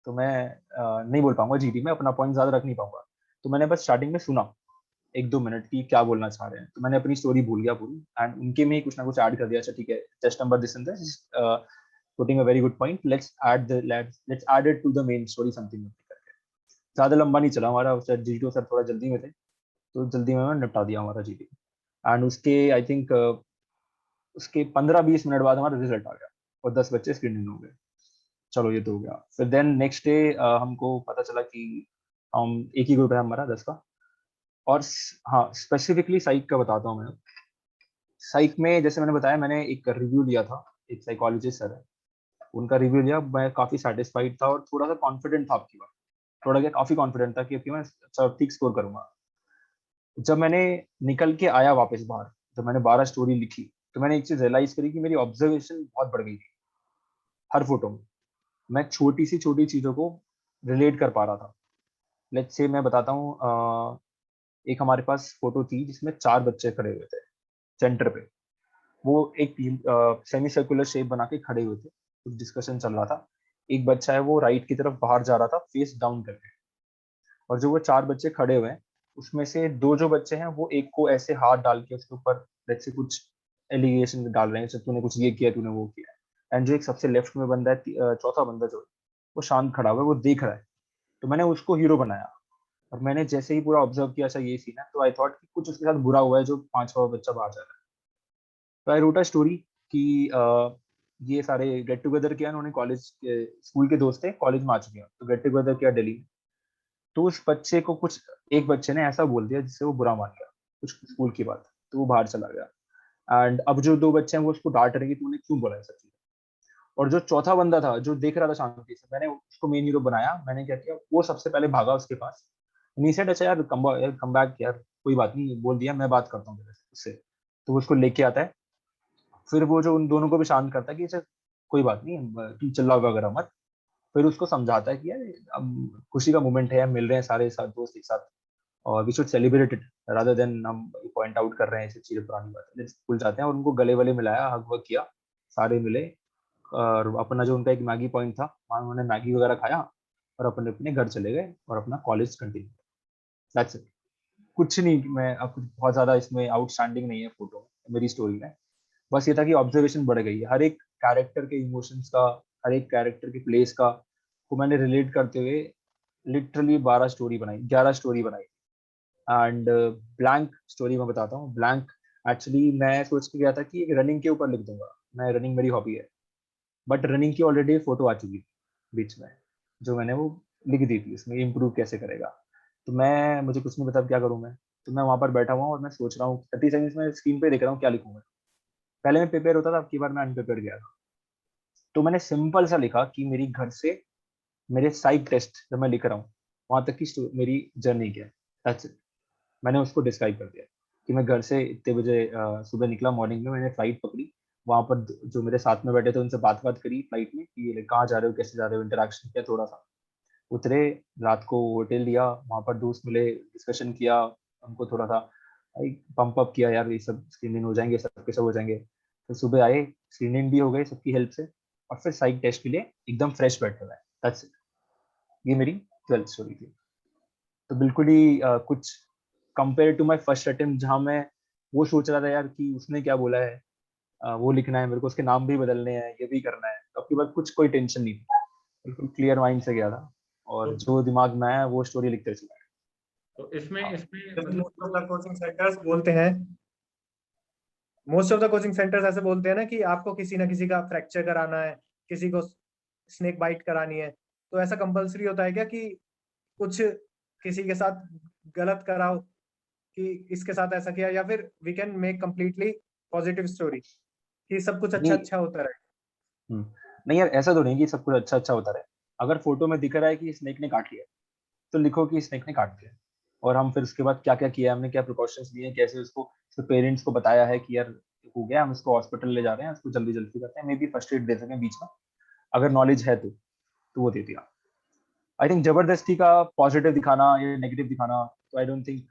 तो मैं नहीं बोल पाऊंगा जीटी में, अपना पॉइंट ज्यादा रख नहीं पाऊंगा। तो मैंने बस स्टार्टिंग में सुना 1-2 मिनट की क्या बोलना चाह रहे हैं, तो मैंने अपनी स्टोरी भूल गया पूरी एंड उनके में ही कुछ ना कुछ ऐड कर दिया। अच्छा ठीक है, chest number this and this, putting a very good point, let's add it to the main story something करके। ज्यादा लंबा नहीं चला हमारा, सर जीटी सर थोड़ा जल्दी में थे तो जल्दी में मैंने निपटा दिया हमारा जीटी। एंड उसके आई थिंक उसके 15-20 मिनट बाद हमारा रिजल्ट आ गया और 10 बच्चे स्क्रीन इन हो गए। चलो ये तो हो गया। फिर देन नेक्स्ट डे हमको पता चला कि हम एक ही ग्रुप है हमारा 10 का। और हाँ, स्पेसिफिकली साइक का बताता हूँ मैं। साइक में जैसे मैंने बताया, मैंने एक रिव्यू लिया था, एक साइकोलॉजिस्ट सर है, उनका रिव्यू लिया, मैं काफी सेटिस्फाइड था और थोड़ा सा कॉन्फिडेंट था आपकी बार, थोड़ा क्या काफी कॉन्फिडेंट था कि मैं अच्छा ठीक स्कोर करूंगा। जब मैंने निकल के आया वापस बाहर, जब मैंने 12 स्टोरी लिखी, तो मैंने एक चीज रियलाइज करी कि मेरी ऑब्जर्वेशन बहुत बढ़ गई थी हर फोटो में। मैं छोटी सी छोटी चीजों को रिलेट कर पा रहा था। लेट्स से मैं बताता हूँ, एक हमारे पास फोटो थी जिसमें 4 बच्चे खड़े हुए थे सेंटर पे। वो एक सेमी सर्कुलर शेप बना के खड़े हुए थे, कुछ डिस्कशन चल रहा था। एक बच्चा है वो राइट की तरफ बाहर जा रहा था फेस डाउन करके, और जो वो 4 बच्चे खड़े हुए हैं उसमें से 2 जो बच्चे हैं वो एक को ऐसे हाथ डाल के उसके ऊपर लेट्स से कुछ एलिगेशन डाल रहे हैं, जैसे तूने कुछ ये किया, तूने वो किया। एंड जो एक सबसे लेफ्ट में बंदा है, चौथा बंदा जो है, वो शांत खड़ा हुआ है, वो देख रहा है। तो मैंने उसको हीरो बनाया और मैंने जैसे ही पूरा ऑब्जर्व किया, अच्छा ये सीन है, तो आई थॉट कि कुछ उसके साथ बुरा हुआ है जो 5वां बच्चा बाहर जा रहा है। तो आई रोट अ स्टोरी कि ये सारे गेट टुगेदर किया इन्होंने, कॉलेज के स्कूल के दोस्त थे, कॉलेज में आ चुके हैं, तो गेट टुगेदर किया दिल्ली में। तो उस बच्चे को कुछ एक बच्चे ने ऐसा बोल दिया जिससे वो बुरा मान गया, कुछ स्कूल की बात, तो वो बाहर चला गया। एंड अब जो 2 बच्चे हैं वो उसको डांट रहे हैं कि तूने क्यों बोला ऐसा चीज। और जो चौथा बंदा था जो देख रहा था शांति से, मैंने उसको मेन हीरो बनाया। मैंने क्या किया, वो सबसे पहले भागा उसके पास, नहीं सेड अच्छा यार कम बैक यार, कोई बात नहीं, बोल दिया, मैं बात करता हूँ तेरे से उससे। तो वो उसको लेके आता है, फिर वो जो उन दोनों को भी शांत करता है कि अच्छा कोई बात नहीं, तू चिल्ला वगैरह मत। फिर उसको समझाता है कि यार अब खुशी का मोमेंट है, मिल रहे हैं सारे साथ दोस्त एक साथ, और we should celebrate it rather than हम पॉइंट आउट कर रहे हैं ऐसी चीजें, पुरानी बातें। स्कूल जाते हैं और उनको गले वले मिलाया, हग वग किया, सारे मिले, और अपना जो उनका एक मैगी पॉइंट था वहाँ उन्होंने मैगी वगैरह खाया और अपने अपने घर चले गए और अपना कॉलेज कंटिन्यू। That's it. कुछ नहीं, मैं अब कुछ बहुत ज्यादा इसमें आउटस्टैंडिंग नहीं है फोटो में, मेरी स्टोरी में। बस ये था कि ऑब्जर्वेशन बढ़ गई है, हर एक कैरेक्टर के इमोशंस का, हर एक कैरेक्टर के प्लेस का को मैंने रिलेट करते हुए लिटरली 12 स्टोरी बनाई, 11 स्टोरी बनाई। एंड ब्लैंक स्टोरी मैं बताता हूँ। ब्लैंक एक्चुअली मैं सोच के गया था कि एक रनिंग के ऊपर लिख दूंगा, मैं रनिंग मेरी हॉबी है, बट रनिंग की ऑलरेडी फोटो आ चुकी थी बीच में, जो मैंने वो लिख दी थी, उसमें इम्प्रूव कैसे करेगा। तो मैं, मुझे कुछ नहीं पता क्या करूँ मैं, तो मैं वहां पर बैठा हुआ हूँ और मैं सोच रहा हूँ 30 सेकंड्स में स्क्रीन पे देख रहा हूँ क्या लिखूंगा। पहले मैं प्रिपेयर होता था, अब की बार मैं अनप्रिपेयर गया था। तो मैंने सिंपल सा लिखा कि मेरी घर से मेरे साइक टेस्ट जब मैं लिख रहा हूँ वहां तक की मेरी जर्नी क्या है, दैट्स इट। मैंने उसको डिस्क्राइब कर दिया कि मैं घर से इतने बजे सुबह निकला, मॉर्निंग में मैंने फ्लाइट पकड़ी, वहां पर जो मेरे साथ में बैठे थे उनसे बात करी फ्लाइट में कि ये कहाँ जा रहे हो, कैसे जा रहे हो, इंटरेक्शन किया थोड़ा सा, उतरे, रात को होटल लिया, वहां पर दोस्त मिले, डिस्कशन किया, उनको थोड़ा सा पंप अप किया, यार ये सब स्क्रीनिंग हो जाएंगे, सबके सब हो जाएंगे। फिर सुबह आए, स्क्रीनिंग भी हो गई सबकी हेल्प से, और फिर साइक टेस्ट के लिए एकदम फ्रेश बैठे हुए। That's it. ये मेरी 12th स्टोरी थी। तो बिल्कुल ही कुछ compare to my first attempt, जहाँ मैं वो सोच रहा था यार कि उसने क्या बोला है, वो लिखना है मेरे को, उसके नाम भी बदलने हैं, ये भी करना है, तो आपके बाद कुछ कोई टेंशन नहीं थी, बिल्कुल क्लियर माइंड से गया था, और तो, जो दिमाग में आया वो स्टोरी लिखते चला तो इसमें गया। इसमें जैसे मतलब most of the coaching centres बोलते हैं most of the coaching centres ऐसे बोलते हैं ना कि आपको किसी ना किसी का फ्रैक्चर कराना है, किसी को स्नेक बाइट करानी है, तो ऐसा कंपलसरी होता है क्या कि कुछ किसी के साथ गलत कराओ कि इसके साथ ऐसा किया, या फिर we can make completely positive story कि सब कुछ अच्छा नहीं। अच्छा होता रहे? नहीं यार, ऐसा तो नहीं कि सब कुछ अच्छा अच्छा होता रहे। अगर फोटो में दिख रहा है कि स्नेक ने काट लिया, तो लिखो कि स्नेक ने काट दिया, और हम फिर उसके बाद क्या क्या किया, हमने क्या प्रिकॉशंस लिए, कैसे उसको पेरेंट्स को बताया है कि यार हो गया, हम इसको हॉस्पिटल ले जा रहे हैं, उसको जल्दी जल्दी करते हैं, मे बी फर्स्ट एड दे सकें बीच में, अगर नॉलेज है तो वो दे दिया। आई थिंक जबरदस्ती का पॉजिटिव दिखाना या नेगेटिव दिखाना, तो आई डोंट थिंक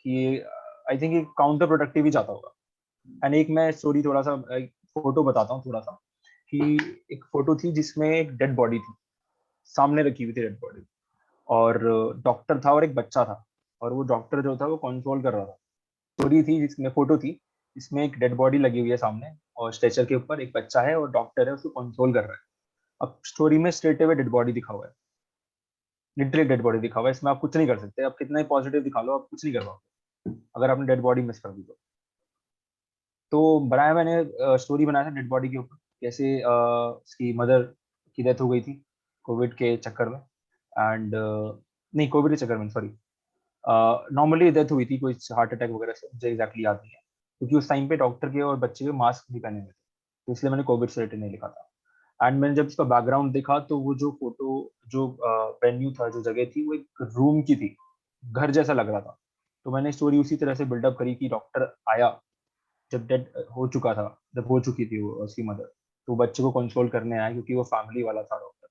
कि आई थिंक ये काउंटर प्रोडक्टिव ही जाता होगा। एंड एक मैं स्टोरी थोड़ा सा एक फोटो बताता हूँ थोड़ा सा, कि एक फोटो थी जिसमें एक डेड बॉडी थी, सामने रखी हुई थी डेड बॉडी, और डॉक्टर था और एक बच्चा था, और वो डॉक्टर जो था वो कंसोल कर रहा था। स्टोरी थी जिसमें फोटो थी, इसमें एक डेड बॉडी लगी हुई है सामने, और स्ट्रेचर के ऊपर एक बच्चा है और डॉक्टर है उसको कंसोल कर रहा है। अब स्टोरी में स्ट्रेट अवे डेड बॉडी दिखा हुआ है, लिटरली डेड बॉडी दिखा हुआ है, इसमें आप कुछ नहीं कर सकते, आप कितना ही पॉजिटिव दिखा लो आप कुछ नहीं कर पाओगे अगर आपने डेड बॉडी मिस कर दी तो बनाया मैंने स्टोरी बनाया था डेड बॉडी के ऊपर, कैसे उसकी मदर की डेथ हो गई थी कोविड के चक्कर में, एंड नहीं कोविड के चक्कर में सॉरी, नॉर्मली डेथ हुई थी कोई हार्ट अटैक वगैरह से, मुझे एग्जैक्टली याद नहीं है, क्योंकि उस टाइम पे डॉक्टर के और बच्चे के मास्क नहीं पहने हुए थे, तो इसलिए मैंने कोविड से रिलेटेड नहीं लिखा था। एंड मैंने जब इसका बैकग्राउंड देखा तो वो जो फोटो, जो वेन्यू था, जो जगह थी, वो एक रूम की थी, घर जैसा लग रहा था। तो मैंने स्टोरी उसी तरह से बिल्डअप करी कि डॉक्टर आया जब डेड हो चुका था, जब हो चुकी थी वो उसकी मदर, तो बच्चे को कंसोल करने आया क्योंकि वो फैमिली वाला था डॉक्टर।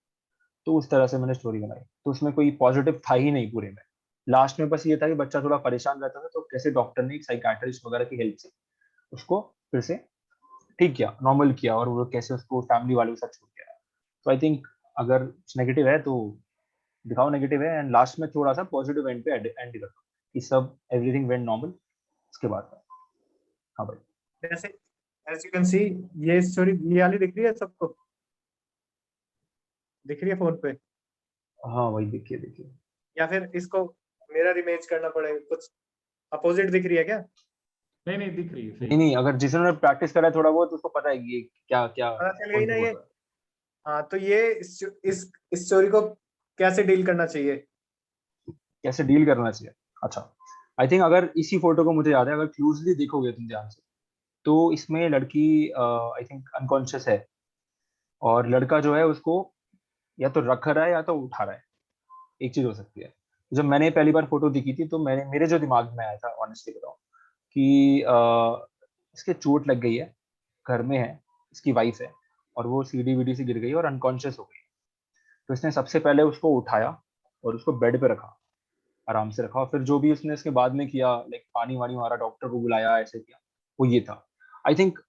तो उस तरह से मैंने स्टोरी बनाई, तो उसमें कोई पॉजिटिव था ही नहीं पूरे में। लास्ट में बस ये था कि बच्चा थोड़ा परेशान रहता था, तो कैसे डॉक्टर ने एक साइकाट्रिस्ट वगैरह की हेल्प से उसको फिर से ठीक किया, नॉर्मल किया, और वो कैसे उसको फैमिली वालों के साथ छोड़ के आया। तो आई थिंक अगर नेगेटिव है तो दिखाओ नेगेटिव है, एंड लास्ट में थोड़ा सा पॉजिटिव एंड पे एंड कर दो कि सब एवरीथिंग वेंट नॉर्मल, उसके बाद। हाँ भाई। जैसे एज यू कैन सी, ये स्टोरी ये वाली दिख रही है सबको, दिख रही है फोन पे, हाँ भाई, देखिए देखिए। या फिर इसको मिरर इमेज करना पड़ेगा, कुछ अपोजिट दिख रही है क्या? नहीं नहीं, दिख रही है नहीं सही। नहीं, अगर जिसने प्रैक्टिस करा है थोड़ा बहुत, उसको पता है कि ये क्या क्या पता चल गई कौन ना सी ये? फोटो है। हाँ, तो ये इस स्टोरी को कैसे डील करना चाहिए? कैसे डील करना चाहिए? अच्छा, आई थिंक अगर इसी फोटो को, मुझे याद है, अगर क्लोजली देखोगे तुम ध्यान से, तो इसमें लड़की आई थिंक अनकॉन्शियस है, और लड़का जो है उसको या तो रख रहा है या तो उठा रहा है, एक चीज हो सकती है। जब मैंने पहली बार फोटो दिखी थी तो मैंने, मेरे जो दिमाग में आया था ऑनेस्टली बताऊं, कि इसके चोट लग गई है, घर में है, इसकी वाइफ है, और वो सीढ़ी वीढ़ी से गिर गई और अनकॉन्शियस हो गई। तो इसने सबसे पहले उसको उठाया और उसको बेड पे रखा, आराम से रखा, और फिर जो भी उसने इसके बाद में किया, लाइक पानी वानी मारा, डॉक्टर को बुलाया, ऐसे किया, वो ये था। आई थिंक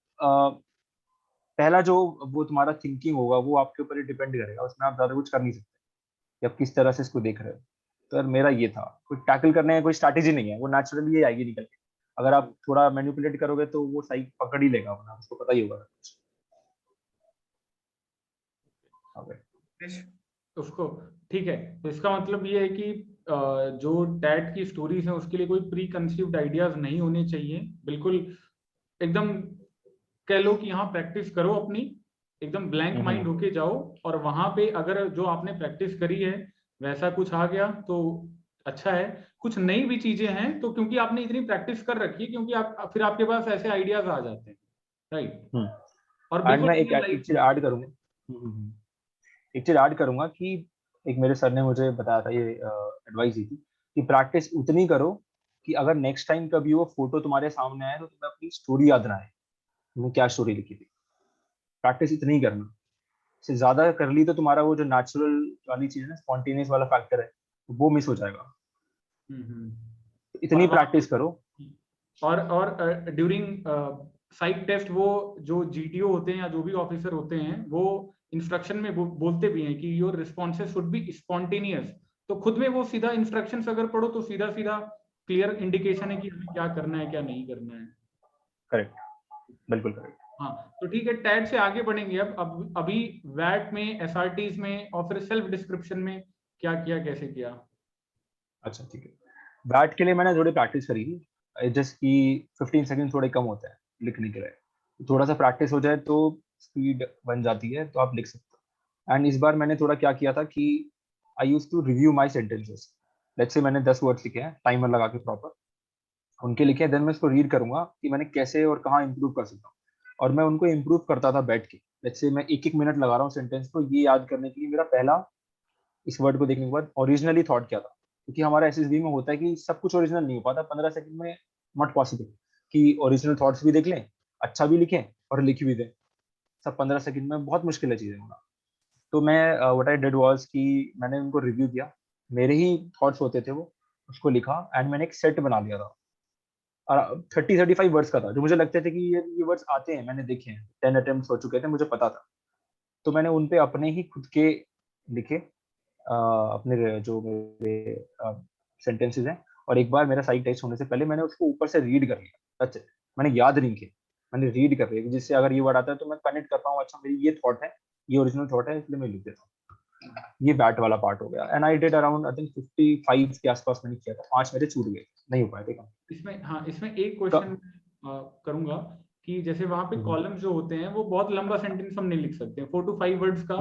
पहला जो वो तुम्हारा थिंकिंग होगा वो आपके ऊपर ही डिपेंड करेगा, उसमें आप ज्यादा कुछ कर नहीं सकते कि आप किस तरह से इसको देख रहे हो। तो यार मेरा ये था, कोई टैकल करने का कोई स्ट्रैटेजी नहीं है, वो नेचुरली ये आएगी निकल के। अगर आप थोड़ा मैनिपुलेट करोगे तो वो सही पकड़ ही लेगा, अपना उसको पता ही होगा। हाँ भाई। उसको ठीक है, तो इसका मतलब ये है कि जो डैड की स्टोरीज हैं उसके लिए कोई प्री कंसीव्ड आइडियाज नहीं होने चाहिए, बिल्कुल एकदम कह लो कि यहाँ प्रैक्टिस करो अपनी, एकदम ब्लैंक माइंड होके जाओ, और वहां पे अगर जो आपने प्रैक्टिस करी है वैसा कुछ आ गया तो अच्छा है। कुछ नई भी चीजें हैं तो क्योंकि आपने इतनी प्रैक्टिस कर रखी है, क्योंकि आप फिर आपके पास ऐसे आइडियाज आ जाते हैं, राइट। और एंड बिल्कुल मैं एक रियल एक लाइफ चीज में। ऐड करूंगा। एक चीज ऐड करूंगा कि एक मेरे सर ने मुझे बताया था, ये एडवाइस दी थी कि प्रैक्टिस उतनी करो कि अगर नेक्स्ट टाइम कभी वो फोटो तुम्हारे सामने आए तो तुम्हें अपनी स्टोरी याद ना आए, तुमने क्या स्टोरी लिखी थी। प्रैक्टिस इतनी ही करना, से ज्यादा कर ली तो तुम्हारा वो जो नेचुरल वाली चीज है ना, स्पॉन्टेनियस वाला फैक्टर है, वो मिस हो जाएगा। तो और इतनी वहां प्रैक्टिस करो। और ड्यूरिंग साइट टेस्ट वो जो जीटीओ होते हैं या जो भी ऑफिसर होते हैं वो इंस्ट्रक्शन में बोलते भी हैं कि your responses should be spontaneous. तो खुद में वो सीधा इंस्ट्रक्शंस अगर पढ़ो तो सीधा सीधा क्लियर इंडिकेशन है कि हमें क्या करना है क्या नहीं करना है। करेक्ट, बिल्कुल करेक्ट। हाँ, तो ठीक है, टैग से आगे बढ़ेंगे। अब अभी वैट में, एसआरटीज में और फिर सेल्फ डिस्क्रिप्शन में क्या किया, कैसे किया? अच्छा ठीक है, बैट के लिए मैंने थोड़ी प्रैक्टिस करी थी, जस्ट कि 15 सेकंड थोड़े कम होते हैं, लिखने के लिए, थोड़ा सा प्रैक्टिस हो जाए तो स्पीड बन जाती है, तो आप लिख सकते हो। एंड इस बार मैंने थोड़ा क्या किया था कि I use to review my sentences. Let's say मैंने 10 वर्ड्स लिखे हैं टाइमर लगा के प्रॉपर, उनके लिखे हैं, देन मैं इसको रीड करूंगा कि मैंने कैसे और कहाँ इंप्रूव कर सकता हूँ, और मैं उनको इंप्रूव करता था बैठ के। लेट्स से मैं 1-1 मिनट लगा रहा हूँ सेंटेंस को ये याद करने के लिए, मेरा पहला इस वर्ड को देखने के बाद ओरिजिनली थॉट क्या था, क्योंकि हमारा एसएसबी में होता है कि सब कुछ ओरिजिनल नहीं हो पाता 15 सेकंड में, नॉट पॉसिबल कि ओरिजिनल थॉट्स भी देख लें, अच्छा भी लिखें और लिख भी दें, सब 15 सेकंड में बहुत मुश्किल है चीजें होना। तो मैं व्हाट आई डिड वाज कि मैंने उनको रिव्यू किया, मेरे ही थॉट्स होते थे वो, उसको लिखा एंड मैंने एक सेट बना लिया था, 30-35 वर्ड्स का था, जो मुझे लगते थे कि ये वर्ड्स आते हैं, मैंने देखे हैं, 10 अटेम्प्ट्स हो चुके थे, मुझे पता था। तो मैंने उन पे अपने ही खुद के लिखे, अपने जो मेरे सेंटेंसेस हैं, और एक बार मेरा साइट टेस्ट होने से पहले मैंने उसको ऊपर से रीड कर लिया। सच, मैंने याद नहीं किया, मैंने रीड कर लिया, जिससे अगर ये वर्ड आता है तो मैं कनेक्ट कर पाऊँ, अच्छा मेरी ये थॉट है, ये ओरिजिनल थॉट है, इसलिए मैं लिख देता हूँ। ये बैट वाला पार्ट हो गया, and I did around I think 55 के आसपास मैंने किया था, 5 मेरे छूट गए, नहीं हो पाए थे काम। इसमें हाँ, इसमें एक क्वेश्चन करूंगा कि जैसे वहां पे कॉलम्स जो होते हैं वो बहुत लंबा सेंटेंस हम नहीं लिख सकते, 4 to 5 वर्ड्स का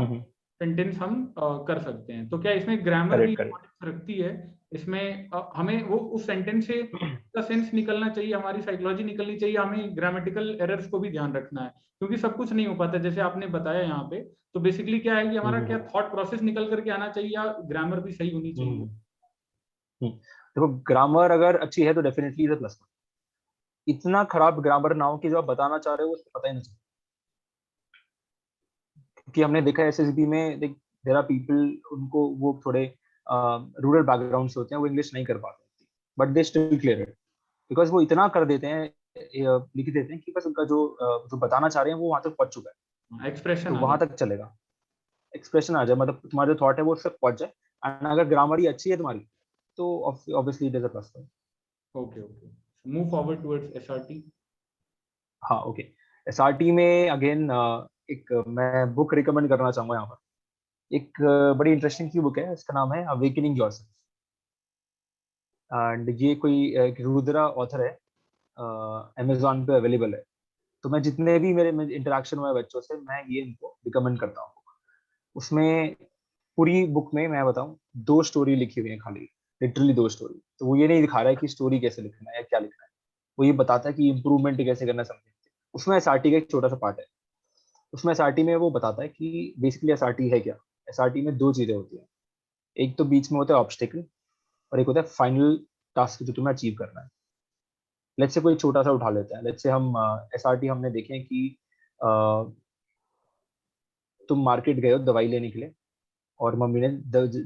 सेंटेंस हम कर सकते हैं, तो क्या इसमें ग्रामर भी करेक्ट करेक्ट। इम्पोर्टेंस रखती है? इसमें हमें वो उस सेंटेंस से का सेंस निकलना चाहिए, हमारी साइकोलॉजी निकलनी चाहिए, हमें ग्रामेटिकल एरर्स को भी ध्यान रखना है, क्योंकि सब कुछ नहीं हो पाता जैसे आपने बताया यहाँ पे। तो बेसिकली क्या है कि हमारा क्या थॉट प्रोसेस निकल करके आना चाहिए या ग्रामर भी सही होनी चाहिए? देखो, ग्रामर अगर अच्छी है तो डेफिनेटली इज अ प्लस। इतना खराब ग्रामर ना हो कि जो आप बताना चाह रहे हो उसको पता ही नहीं चले, क्योंकि हमने देखा है एसएसबी में देयर आर पीपल, उनको वो थोड़े रूरल बैकग्राउंड से होते हैं, वो इंग्लिश नहीं कर पाते, but they still clear it, because वो इतना कर देते हैं, लिख देते हैं कि बस उनका जो बताना चाह रहे हैं वो वहां तक पहुंच चुका है, एक्सप्रेशन तो आ वहां जाए। तक चलेगा, एक्सप्रेशन आ जाए, मतलब तुम्हारा जो थॉट है वो उससे पहुंच जाए। एंड अगर ग्रामर ही अच्छी है तुम्हारी तो obviously it is a plus point. Okay okay, move forward towards SRT. हाँ ओके। एसआरटी में अगेन एक मैं बुक रिकमेंड करना चाहूंगा यहाँ पर। एक बड़ी इंटरेस्टिंग सी बुक है, इसका नाम है अवेकनिंग योरसेल्फ, एंड ये कोई एक रुद्रा ऑथर है, अमेजोन पे अवेलेबल है। तो मैं जितने भी मेरे इंटरेक्शन हुआ है बच्चों से, मैं ये इनको रिकमेंड करता हूँ। उसमें पूरी बुक में मैं बताऊं 2 स्टोरी लिखी हुई है खाली, लिटरली 2 स्टोरी। तो वो ये नहीं दिखा रहा है कि स्टोरी कैसे लिखना है या क्या लिखना है, वो ये बताता है कि इम्प्रूवमेंट कैसे करना है सब्जेक्ट। उसमें एसआरटी का एक छोटा सा पार्ट है, उसमें एसआरटी में वो बताता है कि बेसिकली एसआरटी है क्या। एसआरटी में 2 चीजें होती हैं, एक तो बीच में होता है ऑब्स्टेकल, और एक होता है फाइनल टास्क जो तुम्हें अचीव करना है। लेट्स से कोई छोटा सा उठा लेते हैं, लेट्स से हम एसआरटी हमने देखे हैं कि अ, तुम मार्केट गए हो दवाई लेने के लिए, और मम्मी ने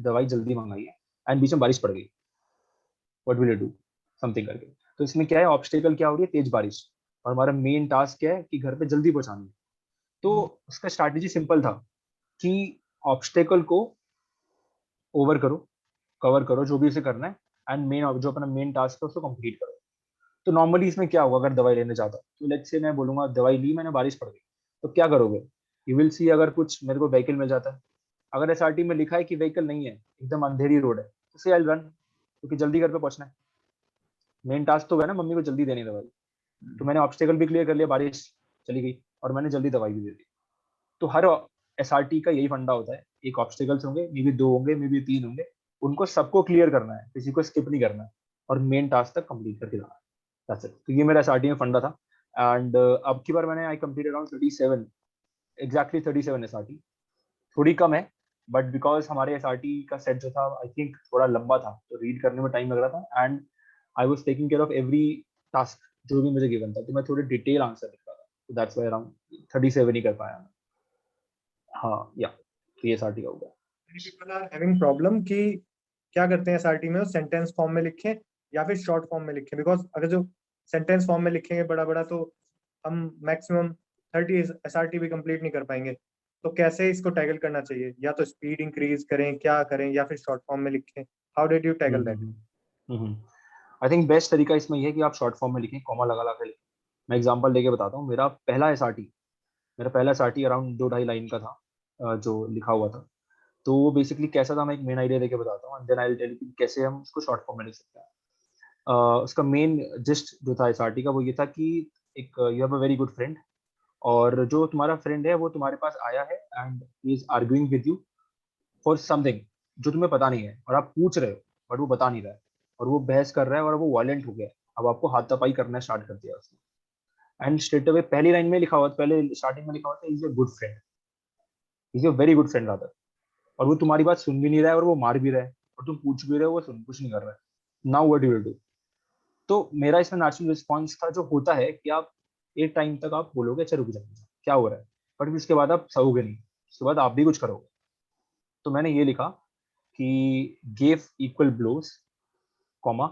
दवाई जल्दी मंगाई है, एंड बीच में बारिश पड़ गई, what will you do, something करके। तो इसमें क्या है, ऑब्स्टेकल क्या हो रही है, तेज बारिश, और हमारा मेन टास्क क्या है कि घर पे जल्दी पहुंचाना है। तो उसका स्ट्रैटेजी सिंपल था कि ऑब्स्टेकल को ओवर करो, कवर करो, जो भी उसे करना है, एंड मेन जो अपना मेन टास्क है उसको कंप्लीट करो। तो नॉर्मली इसमें क्या होगा, अगर दवाई लेने जाता तो लेट्स से मैं बोलूंगा दवाई ली मैंने, बारिश पड़ गई, तो क्या करोगे, यू विल सी अगर कुछ मेरे को व्हीकल मिल जाता है। अगर एसआरटी में लिखा है कि व्हीकल नहीं है, एकदम अंधेरी रोड है, तो से आई रन, क्योंकि जल्दी घर पे पहुंचना है, मेन टास्क तो है ना मम्मी को जल्दी देनी दवाई। तो मैंने ऑब्स्टेकल भी क्लियर कर लिया, बारिश चली गई, और मैंने जल्दी दवाई भी दे दी। तो हर एसआरटी का यही फंडा होता है, एक ऑब्स्टेकल्स होंगे, मे बी 2 होंगे, मे बी 3 होंगे, उनको सबको क्लियर करना है, किसी को स्किप नहीं करना है, और मेन टास्क तक कंप्लीट करके जाना है। That's it. तो ये मेरा एसआरटी में फंडा था। एंड अब की बार मैंने आई कंप्लीट अराउंड 37, एग्जैक्टली 37 एसआरटी, थोड़ी कम है, बट बिकॉज हमारे एसआरटी का सेट जो था आई थिंक थोड़ा लंबा था, तो रीड करने में टाइम लग रहा था, and I was taking care of every task जो भी मुझे गिवन था, तो मैं थोड़े डिटेल आंसर लिख रहा था, तो दैट्स व्हाई अराउंड 37 ही कर पाया मैं। हाँ या, तो ये एसआरटी का हो गया। पीपल आर हैविंग प्रॉब्लम कि क्या करते हैं एसआरटी में, सेंटेंस फॉर्म में लिखें या फिर शॉर्ट फॉर्म में लिखें, बिकॉज अगर जो सेंटेंस फॉर्म में लिखेंगे बड़ा बड़ा तो हम मैक्सिमम 30 एसआरटी भी कंप्लीट नहीं कर पाएंगे। तो कैसे इसको टैकल करना चाहिए, या तो स्पीड इंक्रीज करें, क्या करें, या फिर शॉर्ट फॉर्म में लिखें? How did you tackle that? I think best तरीका इसमें ये है कि आप शॉर्ट फॉर्म में लिखें, कॉमा लगा लगा के लिखें। मैं एग्जांपल देके बताता हूँ, मेरा पहला एसआरटी अराउंड 2-2.5 लाइन का था, जो लिखा हुआ था। तो वो बेसिकली कैसा था, मैं एक मेन आइडिया देके बताता हूँ, and then I will tell you कैसे हम उसको शॉर्ट फॉर्म में लिख सकते हैं। उसका मेन जिस्ट जो था एसआरटी का वो ये था कि एक you have a very good friend, और जो तुम्हारा फ्रेंड है वो तुम्हारे पास आया है and he is arguing with you for something जो तुम्हें पता नहीं है, और आप पूछ रहे हो बट वो बता नहीं रहा है, और वो बहस कर रहा है और वो वायलेंट हो गया है। अब आपको हाथापाई करना स्टार्ट कर दिया उसने, एंड स्ट्रेट अवे पहली लाइन में लिखा हुआ था, पहले स्टार्टिंग में लिखा हुआ था is a good friend, is a very good friend rather, और वो तुम्हारी बात सुन भी नहीं रहा है और वो मार भी रहा है, और तुम पूछ भी रहे हो वो सुन कुछ नहीं कर रहा है। Now what you will do? तो मेरा इसमें नेचुरल रिस्पॉन्स था जो होता है कि आप एक टाइम तक आप बोलोगे अच्छा रुक जाओ क्या हो रहा है, बट फिर उसके बाद आप सहोगे नहीं, उसके बाद आप भी कुछ करोगे। तो मैंने ये लिखा कि गिव इक्वल ब्लोज, कॉमा,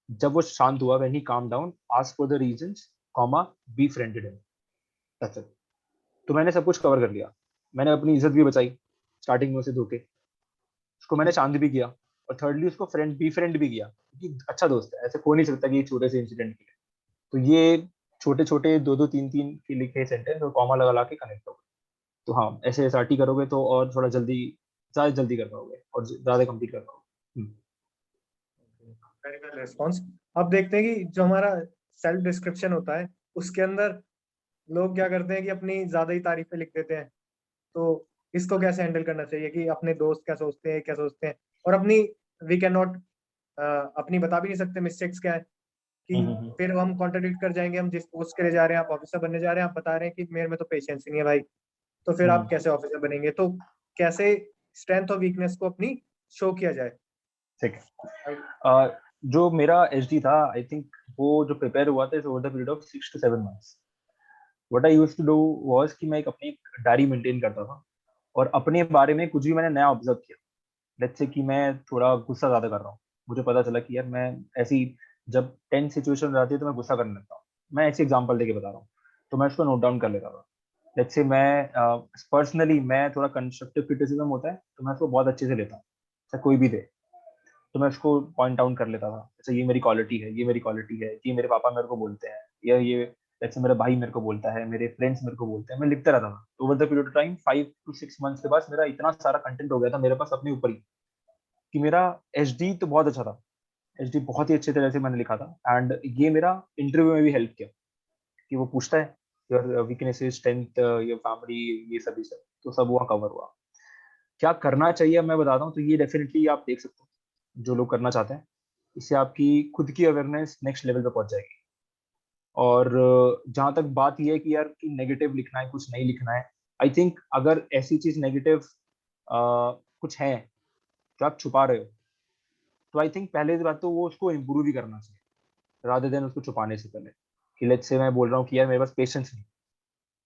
जब वो शांत हुआ, when he came down, ask for the reasons, comma, befriended him, that's it. तो मैंने सब कुछ कवर कर लिया, मैंने अपनी इज्जत भी बचाई स्टार्टिंग में उसे धोखे, उसको मैंने शांत भी किया, और थर्डली उसको फ्रेंड बी फ्रेंड भी किया, क्योंकि अच्छा दोस्त है, ऐसे हो नहीं सकता कि एक छोटे से इंसिडेंट के लिए। तो ये छोटे छोटे दो दो तीन तीन के लिखे सेंटेंस और कॉमा लगा ला के कनेक्ट हो गए। तो हाँ, ऐसे एसआरटी करोगे तो और थोड़ा जल्दी, ज्यादा जल्दी कर पाओगे और ज्यादा कंप्लीट कर पाओगे। Very well response. अब देखते हैं कि जो हमारा सेल्फ डिस्क्रिप्शन होता है उसके अंदर लोग क्या करते हैं कि अपनी ज्यादा ही तारीफें लिख देते हैं। तो इसको कैसे हैंडल करना चाहिए कि अपने दोस्त क्या सोचते हैं, और अपनी वी कैन नॉट अपनी बता भी नहीं सकते मिस्टेक्स क्या है, कि हम्म। फिर हम कॉन्ट्रडिक्ट कर जाएंगे। हम जिस पोस्ट के लिए जा रहे हैं, आप ऑफिसर बनने जा रहे हैं, आप बता रहे हैं कि मेरे में तो पेशेंस ही नहीं है भाई, तो फिर आप हम्म। कैसे ऑफिसर बनेंगे? तो कैसे स्ट्रेंथ और वीकनेस को अपनी शो किया जाए? ठीक है। जो मेरा एच डी था, आई थिंक वो जो प्रिपेयर हुआ था over the period of 6 to 7 months। What I used to do was कि मैं अपनी एक डायरी मेंटेन करता था, और अपने बारे में कुछ भी मैंने नया ऑब्जर्व किया, लेट्स से कि मैं थोड़ा गुस्सा ज्यादा कर रहा हूँ, मुझे पता चला कि यार मैं ऐसी, जब टेंस सिचुएशन रहती है तो मैं गुस्सा करने लगता हूँ, मैं ऐसे एग्जांपल देके बता रहा हूँ, तो मैं उसको नोट डाउन कर लेता था। लेट्स से मैं पर्सनली मैं थोड़ा कंस्ट्रक्टिव क्रिटिसिज्म होता है तो मैं उसको बहुत अच्छे से लेता हूँ, चाहे कोई भी दे, तो मैं उसको पॉइंट आउट कर लेता था, अच्छा ये मेरी क्वालिटी है, ये मेरी क्वालिटी है, ये मेरे पापा मेरे को बोलते हैं, या ये जैसे मेरा भाई मेरे को बोलता है, मेरे फ्रेंड्स मेरे को बोलते हैं, मैं लिखता रहता था। तो over the period of time 5 to 6 months के बाद मेरा इतना सारा कंटेंट हो गया था मेरे पास अपने ऊपर ही, कि मेरा एचडी तो बहुत अच्छा था, एचडी बहुत ही अच्छे तरह से मैंने लिखा था, एंड ये मेरा इंटरव्यू में भी हेल्प किया, कि वो पूछता है your weaknesses, strength, your family, ये सभी सब, तो सब वहाँ कवर हुआ। क्या करना चाहिए मैं बताता हूँ, तो ये डेफिनेटली आप देख सकते हो जो लोग करना चाहते हैं, इससे आपकी खुद की अवेयरनेस नेक्स्ट लेवल पे पहुंच जाएगी। और जहां तक बात यह है कि यार कि नेगेटिव लिखना है कुछ नहीं लिखना है, आई थिंक अगर ऐसी चीज नेगेटिव कुछ है जो आप छुपा रहे हो, तो आई थिंक पहले बात तो वो उसको इम्प्रूव ही करना चाहिए, रादर देन उसको छुपाने से पहले। कि लेट्स से मैं बोल रहा हूँ कि यार मेरे पास पेशेंस नहीं,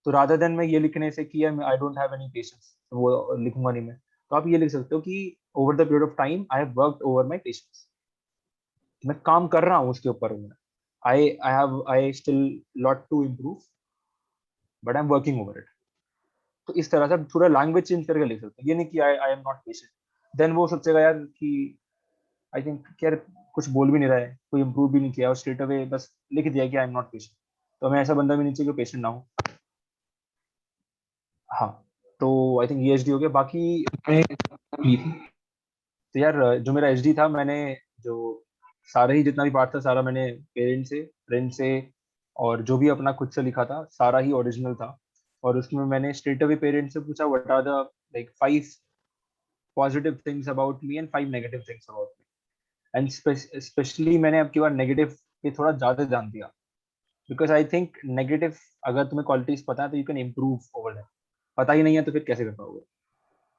तो रादर देन मैं ये लिखने से कि यार I don't have any patience, तो वो लिखूंगा नहीं मैं, तो आप ये लिख सकते हो कि over the period of time I have worked over my patience, मैं काम कर रहा हूँ उसके ऊपर हूँ, I still lot to improve, but I am working over it. तो इस तरह से आप थोड़ा लैंग्वेज चेंज करके लिख सकते हैं, ये नहीं कि I am not patient, then वो सोचेगा यार कि आई थिंक यार कुछ बोल भी नहीं रहा है, कोई इम्प्रूव भी नहीं किया, और स्ट्रेट अवे बस लिख दिया कि आई एम नॉट पेशेंट। तो हमें ऐसा बंदा भी नहीं चाहिए जो पेशेंट ना हो। हाँ, तो आई थिंक ये एचडी हो गया, बाकी मैंने की थी। तो यार जो मेरा एचडी था, मैंने जो सारा ही जितना भी पार्ट था सारा मैंने पेरेंट्स से, फ्रेंड से, और जो भी अपना खुद से लिखा था सारा ही ओरिजिनल था। और उसमें मैंने स्ट्रेट अवे पेरेंट्स से पूछा what are the like 5 positive things about me and 5 negative things about me, and specially मैंने अब की बार नेगेटिव पे थोड़ा ज्यादा ध्यान दिया, बिकॉज आई थिंक नेगेटिव, अगर तुम्हें क्वालिटीज पता है तो you can improve over that, पता ही नहीं है तो फिर कैसे कर पाओगे।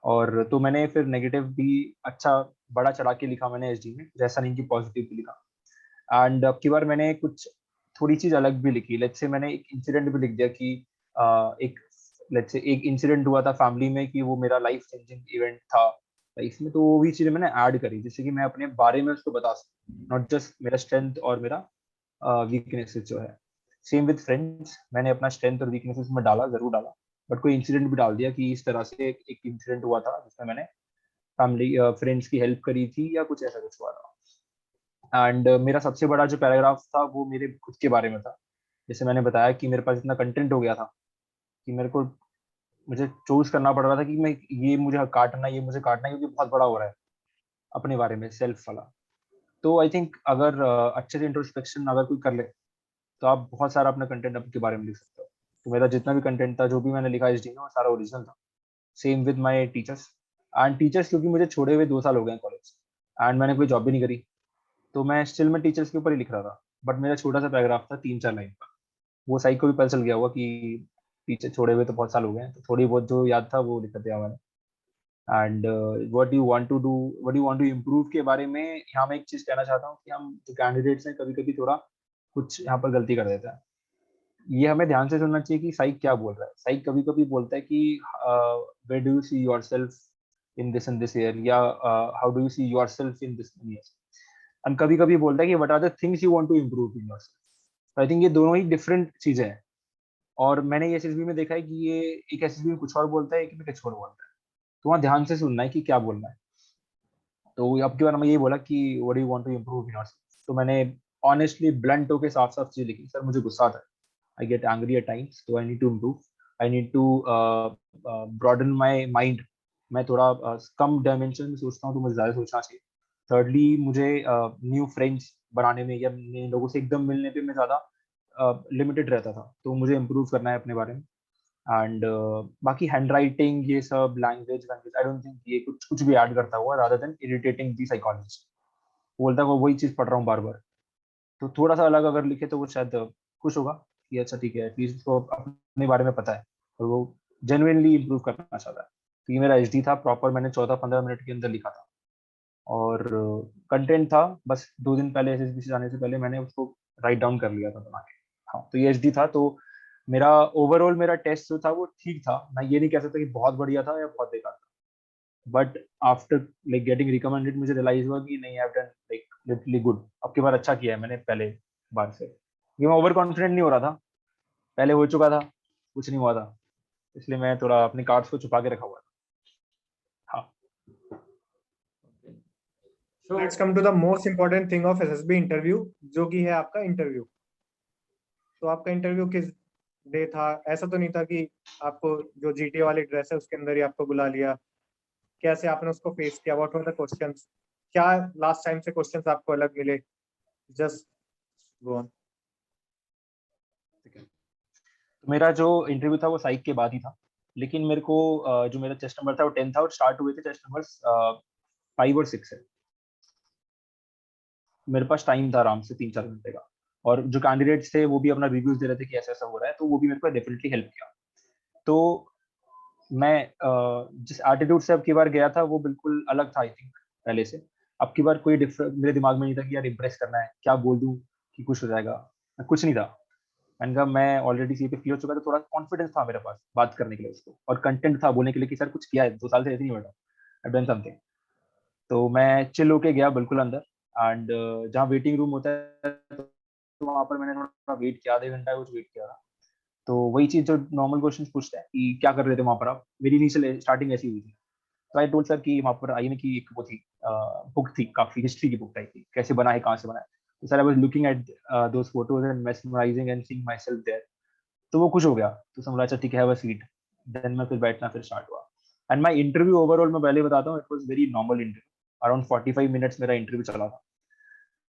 और तो मैंने फिर नेगेटिव भी अच्छा बड़ा चढ़ा के लिखा मैंने एचडी में, जैसा नहीं कि पॉजिटिव भी लिखा। एंड अब की बार मैंने कुछ थोड़ी चीज अलग भी लिखी, लेट्स से मैंने एक इंसिडेंट भी लिख दिया कि एक लेट्स से एक इंसिडेंट हुआ था फैमिली में कि वो मेरा लाइफ चेंजिंग इवेंट था लाइफ में, तो वो भी चीजें मैंने ऐड करी जिससे कि मैं अपने बारे में उसको बता सकूं, नॉट जस्ट मेरा स्ट्रेंथ और मेरा वीकनेसेस जो है। सेम विद फ्रेंड्स, मैंने अपना स्ट्रेंथ और वीकनेसेस में डाला, जरूर डाला, बट कोई इंसिडेंट भी डाल दिया कि इस तरह से एक इंसिडेंट हुआ था जिसमें मैंने फैमिली फ्रेंड्स की हेल्प करी थी, या कुछ ऐसा कुछ हुआ था। एंड मेरा सबसे बड़ा जो पैराग्राफ था वो मेरे खुद के बारे में था। जैसे मैंने बताया कि मेरे पास इतना कंटेंट हो गया था कि मेरे को, मुझे चूज करना पड़ रहा था कि मैं ये मुझे काटना, ये मुझे काटना है, क्योंकि बहुत बड़ा हो रहा है अपने बारे में सेल्फ वाला। तो आई थिंक अगर अच्छे से इंट्रोस्पेक्शन अगर कोई कर ले तो आप बहुत सारा अपना कंटेंट आपके बारे में लिख सकते हो। तो मेरा जितना भी कंटेंट था, जो भी मैंने लिखा एचडी में, वो सारा ओरिजिनल था। Same with my teachers. And teachers क्योंकि मुझे छोड़े हुए 2 साल हो गए हैं कॉलेज, एंड मैंने कोई जॉब भी नहीं करी, तो मैं स्टिल मैं टीचर्स के ऊपर ही लिख रहा था। बट मेरा छोटा सा पैराग्राफ था 3-4 लाइन का। वो साइक को भी पता चल गया होगा कि टीचर छोड़े हुए तो बहुत साल हो गए हैं, तो थोड़ी बहुत जो याद था वो लिख दिया मैंने। And what you want to do, what you want to improve के बारे में यहाँ मैं एक चीज कहना चाहता हूँ कि हम जो कैंडिडेट्स हैं कभी कभी थोड़ा कुछ यहाँ पर गलती कर देते हैं। ये हमें ध्यान से सुनना चाहिए कि साइक क्या बोल रहा है। साइक कभी कभी बोलता है कि where do you see yourself in this year, या how do you see yourself in this year. And कभी कभी बोलता है कि what are the things you want to improve in yourself. I think ये दोनों ही डिफरेंट चीजें हैं। और मैंने एसएसबी में देखा है कि ये एक एसएसबी में कुछ और बोलता है, एक में कुछ और बोलता है। तो वहाँ ध्यान से सुनना है कि क्या बोलना है। तो अब की बार मैं यही बोला कि what do you want to improve in yourself. तो मैंने ऑनेस्टली ब्लंट होके साफ साफ चीज लिखी, सर मुझे गुस्सा आता है, I get angry at times, so I need to improve. I need to broaden my mind. मैं थोड़ा कम डायमेंशन में सोचता हूँ, तो मुझे ज़्यादा सोचना चाहिए। थर्डली, मुझे न्यू फ्रेंड्स बनाने में या नए लोगों से एकदम मिलने पे मैं ज़्यादा लिमिटेड रहता था, तो मुझे इम्प्रूव करना है अपने बारे में। एंड बाकी हैंड राइटिंग, ये सब लैंग्वेज आई डोंट थिंक ये कुछ भी ऐड करता हुआ, रादर देन इरिटेटिंग दी साइकोलॉजिस्ट। बोलता है वही चीज़ पढ़ रहा हूँ बार बार। तो थोड़ा सा अलग अगर लिखे तो वो शायद खुश होगा कि अच्छा ठीक है, एटलीस्ट उसको अपने बारे में पता है और वो जेन्युइनली इम्प्रूव करना चाहता है। तो ये मेरा एचडी था प्रॉपर, मैंने 14-15 मिनट के अंदर लिखा था। और कंटेंट था बस 2 दिन पहले एसएसबी से जाने से पहले मैंने उसको राइट डाउन कर लिया था बना के। हाँ, तो ये एचडी था। तो मेरा ओवरऑल मेरा टेस्ट जो था वो ठीक था। मैं ये नहीं कह सकता कि बहुत बढ़िया था या बहुत बेकार था। But after like getting recommended मुझे रियलाइज हुआ कि नहीं, I have done like literally good. अब की बार अच्छा किया है मैंने पहले बार से। ये मैं ओवर कॉन्फिडेंट नहीं हो रहा था, पहले हो चुका था, कुछ नहीं हुआ था, इसलिए मैं थोड़ा अपने कार्ड्स को छुपा के रखा हुआ था। हाँ। So Let's come to the most important thing of SSB interview, जो कि है आपका इंटरव्यू। तो आपका इंटरव्यू किस डे था? ऐसा तो नहीं था कि आपको जो जीटीए वाली ड्रेस है उसके अंदर ही आपको बुला लिया? कैसे आपने उसको फेस किया? What were the questions? क्या लास्ट टाइम से क्वेश्चंस आपको अलग मिले? Just go on. तो मेरा जो इंटरव्यू था वो साइक के बाद ही था, लेकिन मेरे को जो मेरा चेस्ट नंबर था वो 10 था और स्टार्ट हुए थे चेस्ट नंबर 5 और 6 है। मेरे पास टाइम था आराम से 3-4 घंटे का। और जो कैंडिडेट्स थे वो भी अपना रिव्यूज दे रहे थे कि ऐसा ऐसा हो रहा है, तो वो भी मेरे को डेफिनेटली हेल्प किया। तो मैं जिस एटीट्यूड से अब की बार गया था वो बिल्कुल अलग था आई थिंक पहले से। अब की बार कोई डिफरेंट मेरे दिमाग में नहीं था कि यार इम्प्रेस करना है, क्या बोल दूं कि कुछ हो जाएगा, कुछ नहीं था। मैंने कहा मैं ऑलरेडी सी पे फ्री हो चुका था, थोड़ा कॉन्फिडेंस था मेरे पास बात करने के लिए उसको, और कंटेंट था बोलने के लिए कि सर कुछ किया है, 2 साल से ऐसे नहीं बैठा, आई डन समथिंग। तो मैं चिल होके गया बिल्कुल अंदर। एंड जहाँ वेटिंग रूम होता है तो वहाँ पर मैंने थोड़ा वेट किया, आधे घंटा कुछ वेट किया था। तो वही चीज जो नॉर्मल क्वेश्चन पूछते हैं कि क्या कर रहे थे वहाँ पर आप, मेरी इनिशियल स्टार्टिंग ऐसी हुई थी। तो आई टोल्ड सर कि वहाँ पर आईएमए की एक वो थी, बुक थी, काफी हिस्ट्री की बुक टाइप थी, कैसे बना है, कहाँ से बना है। तो sir I was looking at those photos and mesmerising and seeing myself there. तो वो खुश हो गया, तो समझा अच्छा ठीक है, हैव अ सीट। देन मैं फिर बैठना फिर स्टार्ट हुआ। एंड माय इंटरव्यू ओवरऑल मैं पहले बताता हूँ, it was very normal interview. Around 45 minutes मेरा इंटरव्यू चला था,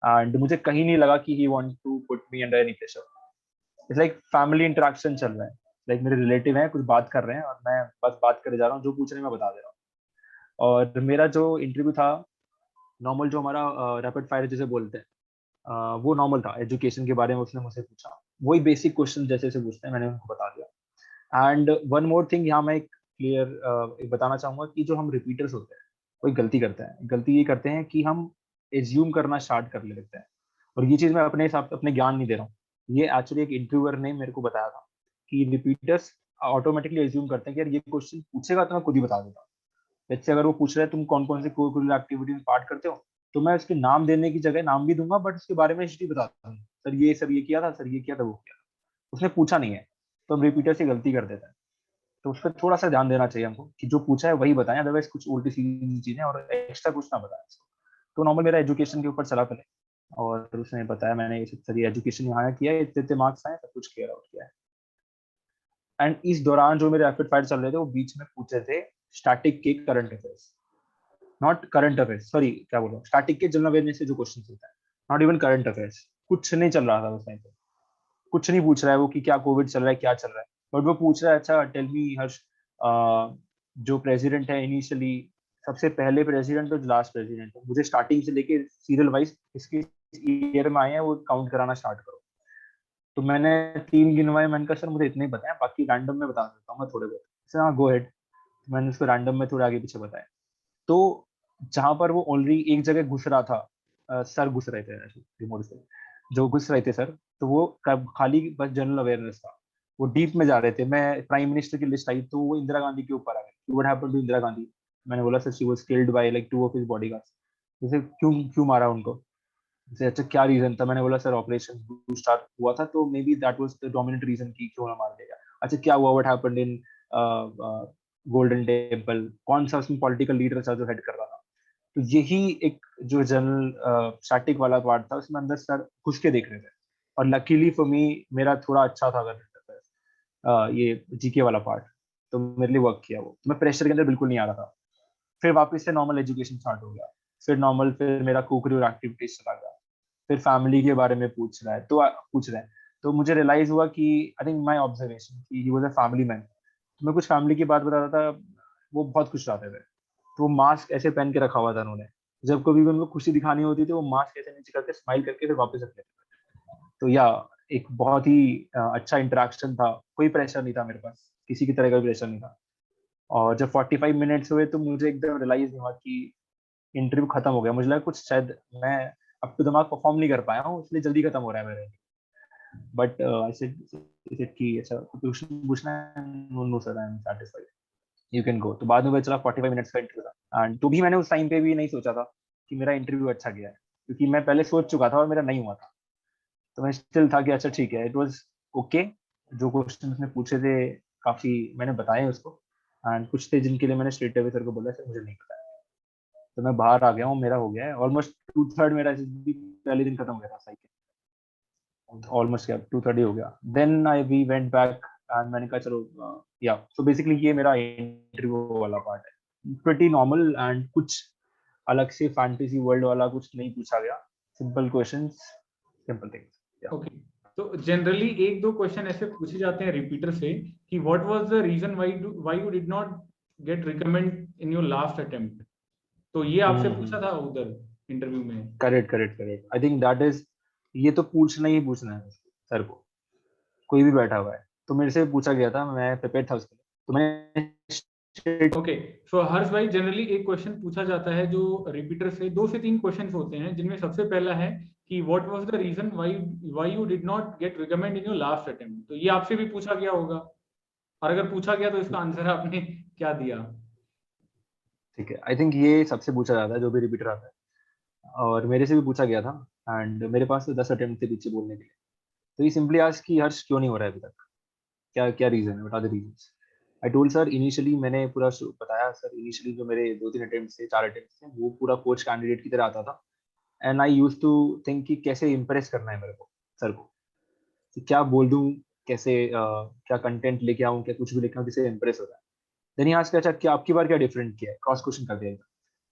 एंड मुझे कहीं नहीं लगा कि he want to put me under any pressure. It's like family interaction चल रहा है, लाइक मेरे रिलेटिव हैं, कुछ बात कर रहे हैं और मैं बस बात करे जा रहा हूँ, जो पूछ रहे हैं मैं बता दे रहा हूँ। और मेरा जो इंटरव्यू था नॉर्मल, जो हमारा रैपिड फायर जिसे बोलते हैं, वो नॉर्मल था। एजुकेशन के बारे में उसने मुझसे पूछा, वही बेसिक क्वेश्चन जैसे जैसे पूछते हैं मैंने उनको बता दिया। एंड वन मोर थिंग यहाँ मैं एक क्लियर बताना चाहूंगा कि जो हम रिपीटर्स होते हैं कोई गलती करते हैं, गलती ये करते हैं कि हम एज्यूम करना स्टार्ट कर लेते हैं। और ये चीज मैं अपने हिसाब से अपने ज्ञान नहीं दे रहा हूँ, ये एक्चुअली एक इंटरव्यूअर ने मेरे को बताया था कि रिपीटर्स ऑटोमेटिकली एज्यूम करते हैं कि यार ये क्वेश्चन पूछेगा तो मैं खुद ही बता देता हूँ। जैसे अगर वो पूछ रहा है तुम कौन कौन से कोकुलर एक्टिविटी में पार्ट करते हो, तो मैं उसके नाम देने की जगह नाम भी दूंगा, बट उसके बारे में हिस्ट्री बताता हूँ, सर ये किया था, सर ये किया था, वो किया था। उसने पूछा नहीं है, तो हम रिपीटर से गलती कर देते हैं। तो उस पर थोड़ा सा ध्यान देना चाहिए हमको कि जो पूछा है वही बताएं, अदरवाइज कुछ उल्टी सीधी चीजें और एक्स्ट्रा कुछ ना बताएं। तो नॉर्मल मेरा एजुकेशन के ऊपर चला पहले, और उसने बताया मैंने ये सब सर एजुकेशन यहाँ किया है, इतने इतने मार्क्स आए, सब कुछ क्लियर आउट किया है। एंड इस दौरान जो मेरे रैपिड फायर चल रहे थे वो बीच में पूछ रहे थे स्टैटिक के current affairs. Not current affairs, sorry क्या बोल रहा हूँ, स्टैटिक के जनरल अवेयरनेस से जो क्वेश्चन होता है, नॉट इवन करंट अफेयर्स, कुछ नहीं चल रहा था उस टाइम पे, कुछ नहीं पूछ रहा है वो कि क्या कोविड चल रहा है, क्या चल रहा है, बट वो पूछ रहा है अच्छा टेल मी हर्ष, जो प्रेसिडेंट है इनिशियली, सबसे पहले प्रेसिडेंट और लास्ट प्रेसिडेंट है, मुझे स्टार्टिंग से लेके सीरियल वाइज इसके ईयर में आए हैं वो काउंट कराना स्टार्ट करो। तो मैंने 3 गिनवाए, मैंने कहा सर मुझे इतने ही पता है, बाकी रैंडम में बता सकता हूँ मैं थोड़े बहुत। सर हाँ गो हेड। मैंने उसको रैंडम में थोड़े आगे पीछे बताया। तो जहां पर वो ऑलरेडी एक जगह घुस रहा था, सर घुस रहे थे रिमोट से, जो घुस रहे थे सर, तो वो खाली बस जनरल अवेयरनेस था, वो डीप में जा रहे थे। मैं प्राइम मिनिस्टर की लिस्ट आई तो वो इंदिरा गांधी के ऊपर आ गए, what happened to Indira Gandhi. मैंने बोला sir she was killed by like 2 of his bodyguards. जैसे क्यों क्यों मारा उनको, जैसे अच्छा क्या रीजन था, मैंने बोला सर ऑपरेशन ब्लू स्टार हुआ था तो maybe that was the dominant reason कि क्यों ना मार दिया। अच्छा क्या हुआ, what happened in Golden Temple, कौन सा उसमें पॉलिटिकल लीडर था जो हेड कर रहा था। तो यही एक जो जनरल स्टैटिक वाला पार्ट था उसमें अंदर सर घुस के देख रहे थे। और लकीली फॉर मी मेरा थोड़ा अच्छा था अगर ये जीके वाला पार्ट, तो मेरे लिए वर्क किया वो, तो मैं प्रेशर के अंदर बिल्कुल नहीं आ रहा था। फिर वापस से नॉर्मल एजुकेशन स्टार्ट हो गया, फिर नॉर्मल, फिर मेरा को करिकुलर एक्टिविटीज चला गया, फिर फैमिली के बारे में पूछ रहा है तो पूछ रहे हैं। तो मुझे रियलाइज हुआ कि आई थिंक माय ऑब्जर्वेशन कि he was a family man. तो मैं कुछ फैमिली की बात बता रहा था, वो बहुत खुश रहते थे, तो वो मास्क ऐसे पहन के रखा हुआ था उन्होंने, जब कभी भी उनको खुशी दिखानी होती थी वो मास्क ऐसे नीचे करके स्माइल करके फिर वापस रख लेते थे। तो या एक बहुत ही अच्छा इंटरेक्शन था, कोई प्रेशर नहीं था मेरे पास, किसी की तरह का प्रेशर नहीं था। और जब 45 मिनट्स हुए तो मुझे एकदम रियलाइज हुआ कि इंटरव्यू खत्म हो गया। मुझे लगा कुछ शायद मैं अब तो दिमाग परफॉर्म नहीं कर पाया हूँ इसलिए जल्दी खत्म हो रहा है मेरे। बट आई सेड कि अच्छा क्वेश्चन पूछना है, no no sir I am satisfied, you can go. तो बाद में पता चला 45 मिनट्स का इंटरव्यू था, एंड तो भी मैंने उस टाइम पे भी नहीं सोचा था कि मेरा इंटरव्यू अच्छा गया है, क्योंकि मैं पहले सोच चुका था और मेरा नहीं हुआ था। तो मैं स्टिल था कि अच्छा ठीक है, इट वाज ओके। जो क्वेश्चन उसने पूछे थे काफी मैंने बताए उसको, एंड कुछ थे जिनके लिए मैंने स्ट्रेट अवे सर को बोला सर मुझे नहीं पता है। तो मैं बाहर आ गया हूँ, मेरा हो गया है ऑलमोस्ट 2/3 मेरा SSB पहले दिन खत्म हो गया था साइकिल, ऑलमोस्ट क्या 2:30 हो गया। Then I we went back and मैंने कहा चलो या सो बेसिकली ये मेरा इंटरव्यू वाला पार्ट है, प्रीटी नॉर्मल, एंड कुछ अलग से फैंटेसी वर्ल्ड वाला कुछ नहीं पूछा गया, simple questions, simple things. Okay, तो जनरली एक दो क्वेश्चन ऐसे पूछे जाते हैं रिपीटर से कि what was the reason why you did not get recommend in your last attempt, तो ये आपसे पूछा था उधर इंटरव्यू में? Correct correct correct, I think that is, ये तो पूछना ही पूछना है सर को, कोई भी बैठा हुआ है। तो मेरे से पूछा गया था, मैं प्रिपेयर था उसके लिए, तो मैंने ओके, सो हर्ष भाई जनरली एक क्वेश्चन पूछा जाता है जो रिपीटर से, 2 से 3 क्वेश्चंस होते हैं जिनमें सबसे पहला है कि what was the reason why you did not get recommend in your last attempt, तो ये आपसे भी पूछा गया होगा, और अगर पूछा गया तो इसका आंसर आपने क्या दिया? ठीक है, आई थिंक ये सबसे पूछा जाता है जो भी रिपीटर आता है, और मेरे से भी पूछा गया था, एंड मेरे पास तो 10 अटेम्प्ट थे पीछे बोलने के लिए। तो ये सिंपली आज कि हर्ष क्यों नहीं हो रहा है अभी तक, क्या क्या रीजन है, बता the reasons. I told sir initially, मैंने पूरा बताया सर, इनिशियली जो मेरे 2-3 अटेम्प्ट थे, 4 अटेम्प्ट थे, वो पूरा कोच कैंडिडेट की तरह आता था, and I use to think कि कैसे इंप्रेस करना है मेरे को सर को, कि क्या बोल दूं, कैसे क्या कंटेंट लेके आऊं, क्या कुछ भी लेके आऊं जिससे इंप्रेस हो जाए। देन ही आस्क्ड अच्छा क्या आपकी बार क्या डिफरेंट किया है, क्रॉस क्वेश्चन कर दिया।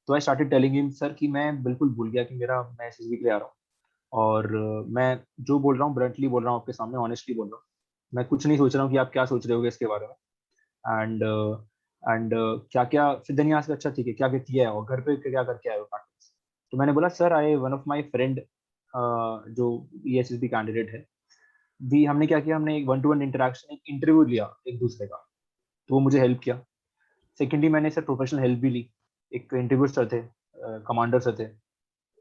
तो I started telling him sir कि मैं बिल्कुल भूल गया कि मेरा मैं एसएसबी के लिए आ रहा हूँ, और मैं जो बोल रहा हूँ ब्रंटली बोल रहा हूँ आपके सामने, ऑनेस्टली बोल रहा हूँ, मैं कुछ नहीं सोच रहा हूँ कि आप क्या सोच रहे होगे इसके बारे में। एंड क्या क्या, फिर दिन यहाँ से अच्छा ठीक है क्या क्या किया है और घर पे क्या करके आए हो प्रैक्टिस। तो मैंने बोला sir I one of my friend जो ESSB कैंडिडेट है, भी हमने क्या किया, हमने एक 1-to-1 इंटरेक्शन, एक इंटरव्यू लिया एक दूसरे का, तो वो मुझे हेल्प किया। सेकेंडली मैंने सर प्रोफेशनल हेल्प भी ली, एक इंटरव्यू सर थे, कमांडर सर थे,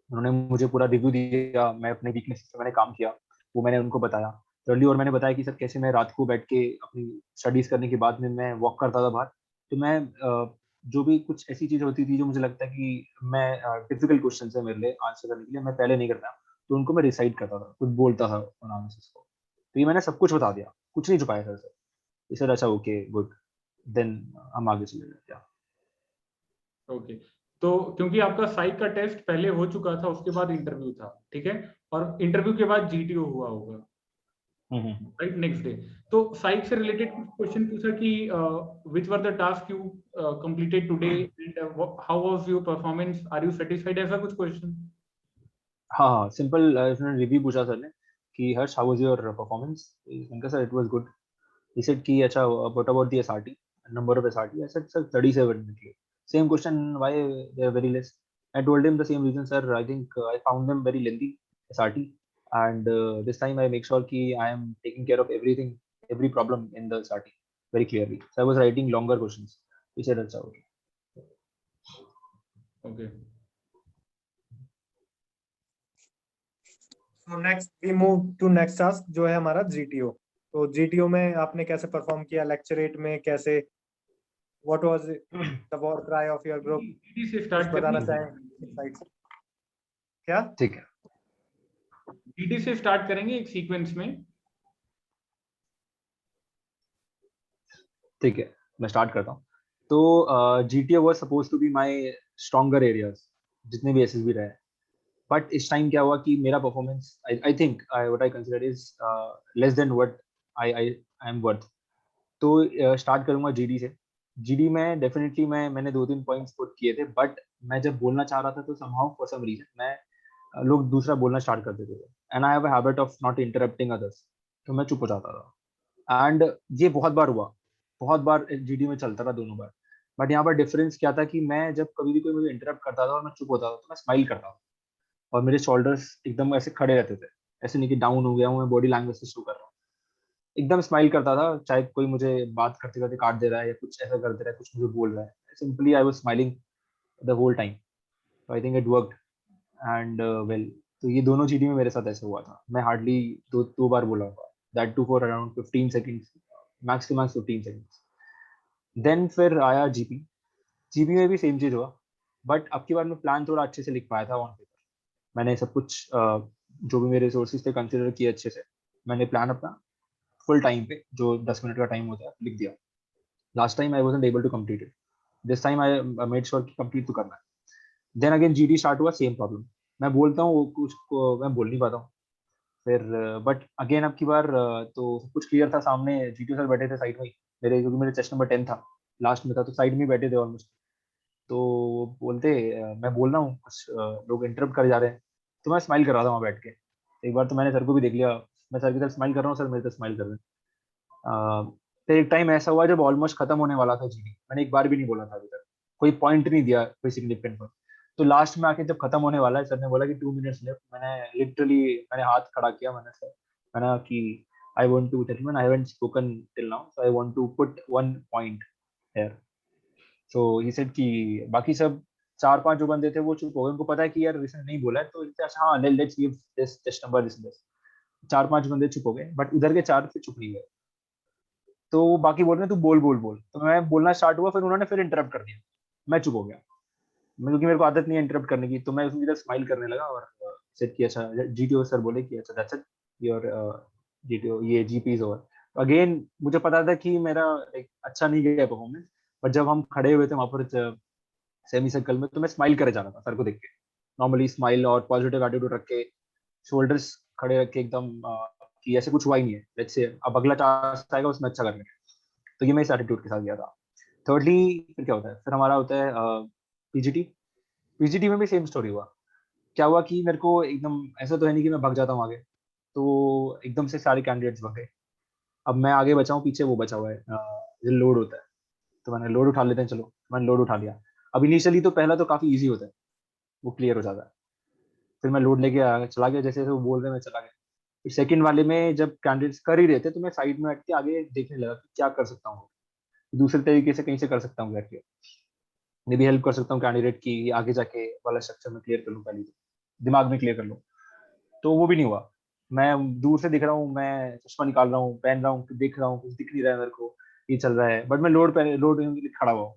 उन्होंने मुझे पूरा रिव्यू दिया, मैं अपने वीकनेस पे मैंने काम किया, वो मैंने उनको बताया अर्ली, और मैंने बताया कि सर कैसे मैं रात को बैठ के अपनी स्टडीज करने के बाद में मैं वॉक करता था बाहर। तो मैं जो भी कुछ ऐसी चीज होती थी जो मुझे लगता है कि मैं डिफिकल्ट क्वेश्चन है मेरे लिए आंसर करने के लिए, मैं पहले नहीं करता, तो उनको मैं रिसाइड करता था, खुद बोलता था एनालिसिस को। तो ये मैंने सब कुछ बता दिया, कुछ नहीं छुपाया सर से। सर अच्छा ओके गुड, देन हम आगे चले गए। ओके, तो क्योंकि आपका साइक का टेस्ट पहले हो चुका था, उसके बाद इंटरव्यू था, ठीक है, और इंटरव्यू के बाद GTO हुआ होगा, राइट, नेक्स्ट डे। तो साइट से रिलेटेड कुछ क्वेश्चन पूछा कि which were the task you completed today and how was your performance, are you satisfied, ऐसा कुछ क्वेश्चन? हाँ हाँ, सिंपल उसने रिव्यू पूछा सर ने कि Harsh how was your performance. मैंने कहा sir it was good. He said कि अच्छा what about the SRT, number of SRT. I said sir 37 निकले। Same question, why they are very less. I told him the same reason, sir. I think I found them very lengthy, SRT, and this time I make sure कि I am taking care of everything, every problem in the SRT very clearly. So I was writing longer questions. He said, अच्छा okay. Okay. So next we move to next task जो है हमारा GTO। तो GTO में आपने कैसे perform किया, lecturette में कैसे, what was the war cry of your group, GT से कुछ स्टार्ट बताना करेंगे, चाहें insights? क्या? ठीक है, GT से स्टार्ट करेंगे एक सीक्वेंस में। ठीक है, मैं स्टार्ट करता हूँ। तो GTO was supposed to be my stronger areas, जितने भी एसएसबी रहे। बट इस टाइम क्या हुआ कि मेरा performance I think what I consider is less than what I am worth. तो स्टार्ट करूंगा जीडी से। जीडी में डेफिनेटली मैंने 2-3 पॉइंट्स पुट किए थे, बट मैं जब बोलना चाह रहा था तो समहाउ फॉर सम रीजन मैं लोग दूसरा बोलना स्टार्ट कर देते थे, and I have a habit of not interrupting others. तो मैं चुप हो जाता था, एंड ये बहुत बार हुआ, बहुत बार जीडी में चलता था, दोनों बार। बट यहाँ पर डिफरेंस क्या था कि मैं जब कभी भी कोई मुझे इंटरप्ट करता था और मैं चुप होता था तो मैं स्माइल करता था, और मेरे शोल्डर्स एकदम ऐसे खड़े रहते थे, ऐसे नहीं कि डाउन हो गया हूँ, मैं बॉडी लैंग्वेज से शो कर रहा हूँ। एकदम स्माइल करता था, चाहे कोई मुझे बात करते करते काट दे रहा है या कुछ ऐसा कर दे रहा है, कुछ मुझे बोल रहा है, simply I was smiling the whole time. I think it worked, and well. तो ये दोनों चीजें में मेरे साथ ऐसा हुआ था। मैं हार्डली दो बार बोला होगा, that too for around 15 seconds, max to max 15 seconds. Then फिर आया जीपी। जीपी में भी सेम चीज हुआ, बट अब की बार मैं प्लान थोड़ा अच्छे से लिख पाया था ऑन पेपर। मैंने सब कुछ जो भी मेरे रिसोर्सेज थे कंसिडर किए अच्छे से। मैंने प्लान अपना फुल टाइम पे, जो 10 मिनट का टाइम होता है, लिख दिया। Last time I wasn't able to complete it, this time I made sure कि कंप्लीट तो करना है। देन अगेन जीडी स्टार्ट हुआ, सेम प्रॉब्लम। मैं बोलता हूँ कुछ को मैं बोल नहीं पाता हूँ। फिर बट अगेन अब की बार तो सब कुछ क्लियर था सामने, जीटीओ सर बैठे थे साइड में ही मेरे, क्योंकि मेरे चेस्ट नंबर 10 था, लास्ट में था, तो साइड में ही बैठे थे ऑलमोस्ट। तो वो बोलते मैं बोल रहा हूँ कुछ, लोग इंटरप्ट कर जा रहे हैं, तो मैं स्माइल कर रहा था वहाँ बैठ के। एक बार तो मैंने सर को भी देख लिया, मैं सर की तरफ स्माइल कर रहा हूँ, सर मेरी तरफ स्माइल कर रहे हैं। फिर एक टाइम ऐसा हुआ जब ऑलमोस्ट खत्म होने वाला था जीडी, मैंने एक बार भी नहीं बोला था अभी तक, कोई पॉइंट नहीं दिया कोई सिग्निफिकेंट पर। तो लास्ट में आके जब खत्म होने वाला है, सर ने बोला कि 2 मिनट्स लेफ्ट, मैंने लिटरली मैंने हाथ खड़ा किया, मैंने सर मैंने कहा कि I want to tell you I haven't spoken till now, so I want to put one point here. So he said कि बाकी सब 4-5 जो बंदे थे वो चुप हो गए, उनको पता है कि यार इसने नहीं बोला है, तो अच्छा हाँ let's give this test number this. 4-5 बंदे चुप हो गए, बट उधर के 4 फिर चुप नहीं गए। तो वो बाकी बोल रहे हैं तू बोल बोल बोल, तो मैं बोलना स्टार्ट हुआ, फिर उन्होंने फिर इंटरप्ट कर दिया, मैं चुप हो गया। मैं क्योंकि मेरे को आदत नहीं है इंटरप्ट करने की, तो मैं उसकी तरफ स्माइल करने लगा और सेट किया। अच्छा जीटीओ सर बोले कि अच्छा दैट्स इट योर जीटीओ, ये जीपी इज ओवर। अगेन मुझे पता था कि मेरा एक अच्छा नहीं गया परफॉर्मेंस, बट जब हम खड़े हुए थे वहां पर सेमी सर्कल में, तो मैं स्माइल करे जा रहा था सर को देख के, नॉर्मली स्माइल और पॉजिटिव एटीट्यूड रख के, शोल्डर्स खड़े रख के एकदम कि ऐसे कुछ हुआ ही नहीं है, लेट्स से अब अगला टास्क आएगा उसमें अच्छा करने। तो ये मैं इस एटीट्यूड के साथ गया था। थर्डली फिर क्या होता है, फिर हमारा होता है पीजीटी। पीजीटी में भी सेम स्टोरी हुआ। क्या हुआ कि मेरे को एकदम ऐसा तो है नहीं कि मैं भाग जाता हूँ आगे, तो एकदम से सारे कैंडिडेट्स भागे। अब मैं आगे बचा हूँ, पीछे वो बचा हुआ है, जो लोड होता है, तो मैंने लोड उठा लेते हैं, चलो मैंने लोड उठा लिया। अब इनिशियली तो पहला तो काफी ईजी होता है, वो क्लियर हो जाता है। फिर मैं लोड लेके चला गया, जैसे जैसे वो बोल रहे मैं चला गया। फिर सेकंड वाले में जब कैंडिडेट्स कर ही रहे थे, तो मैं साइड में हट के आगे देखने लगा कि क्या कर सकता हूँ, दूसरे तरीके से कहीं से कर सकता हूँ करके, मैं भी हेल्प कर सकता हूँ कैंडिडेट की, आगे जाके वाला स्ट्रक्चर में क्लियर कर लूँ, पहले दिमाग में क्लियर कर लूँ। तो वो भी नहीं हुआ। मैं दूर से दिख रहा हूँ, मैं चश्मा निकाल रहा हूँ, पहन रहा हूँ, देख रहा हूँ, कुछ दिख नहीं रहा है मेरे को, ये चल रहा है, बट मैं लोड खड़ा हुआ हूँ।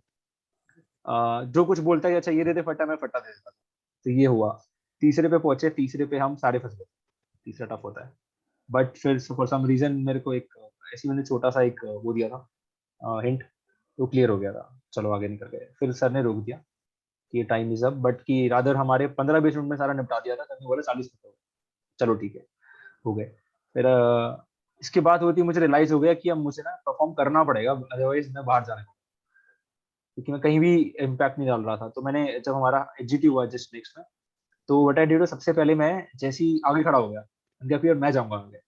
जो कुछ बोलता है अच्छा ये दे दे फटा, मैं फटा दे देता था। तो ये हुआ। तीसरे पे पहुंचे, तीसरे पे हम सारे फंस गए। तीसरा टफ होता है, बट फिर फॉर सम रीजन मेरे को एक ऐसी मैंने छोटा सा एक वो दिया था हिंट, तो क्लियर हो गया था, चलो आगे निकल गए। फिर सर ने रोक दिया कि ये टाइम इज अप, बट कि रादर हमारे 15-20 मिनट में सारा निपटा दिया था, सर ने बोला 40 मिनट हो गए। चलो ठीक है, हो गए। फिर इसके बाद होती मुझे रियलाइज हो गया कि अब मुझे ना परफॉर्म करना पड़ेगा, अदरवाइज मैं बाहर जाने, क्योंकि मैं कहीं भी इम्पैक्ट नहीं डाल रहा था। तो मैंने जब हमारा एग्जीटी हुआ जस्ट नेक्स्ट में, तो व्हाट आई डिड, सबसे पहले मैं जैसे ही आगे खड़ा हो गया, मैंने कहा कि यार मैं जाऊंगा आगे,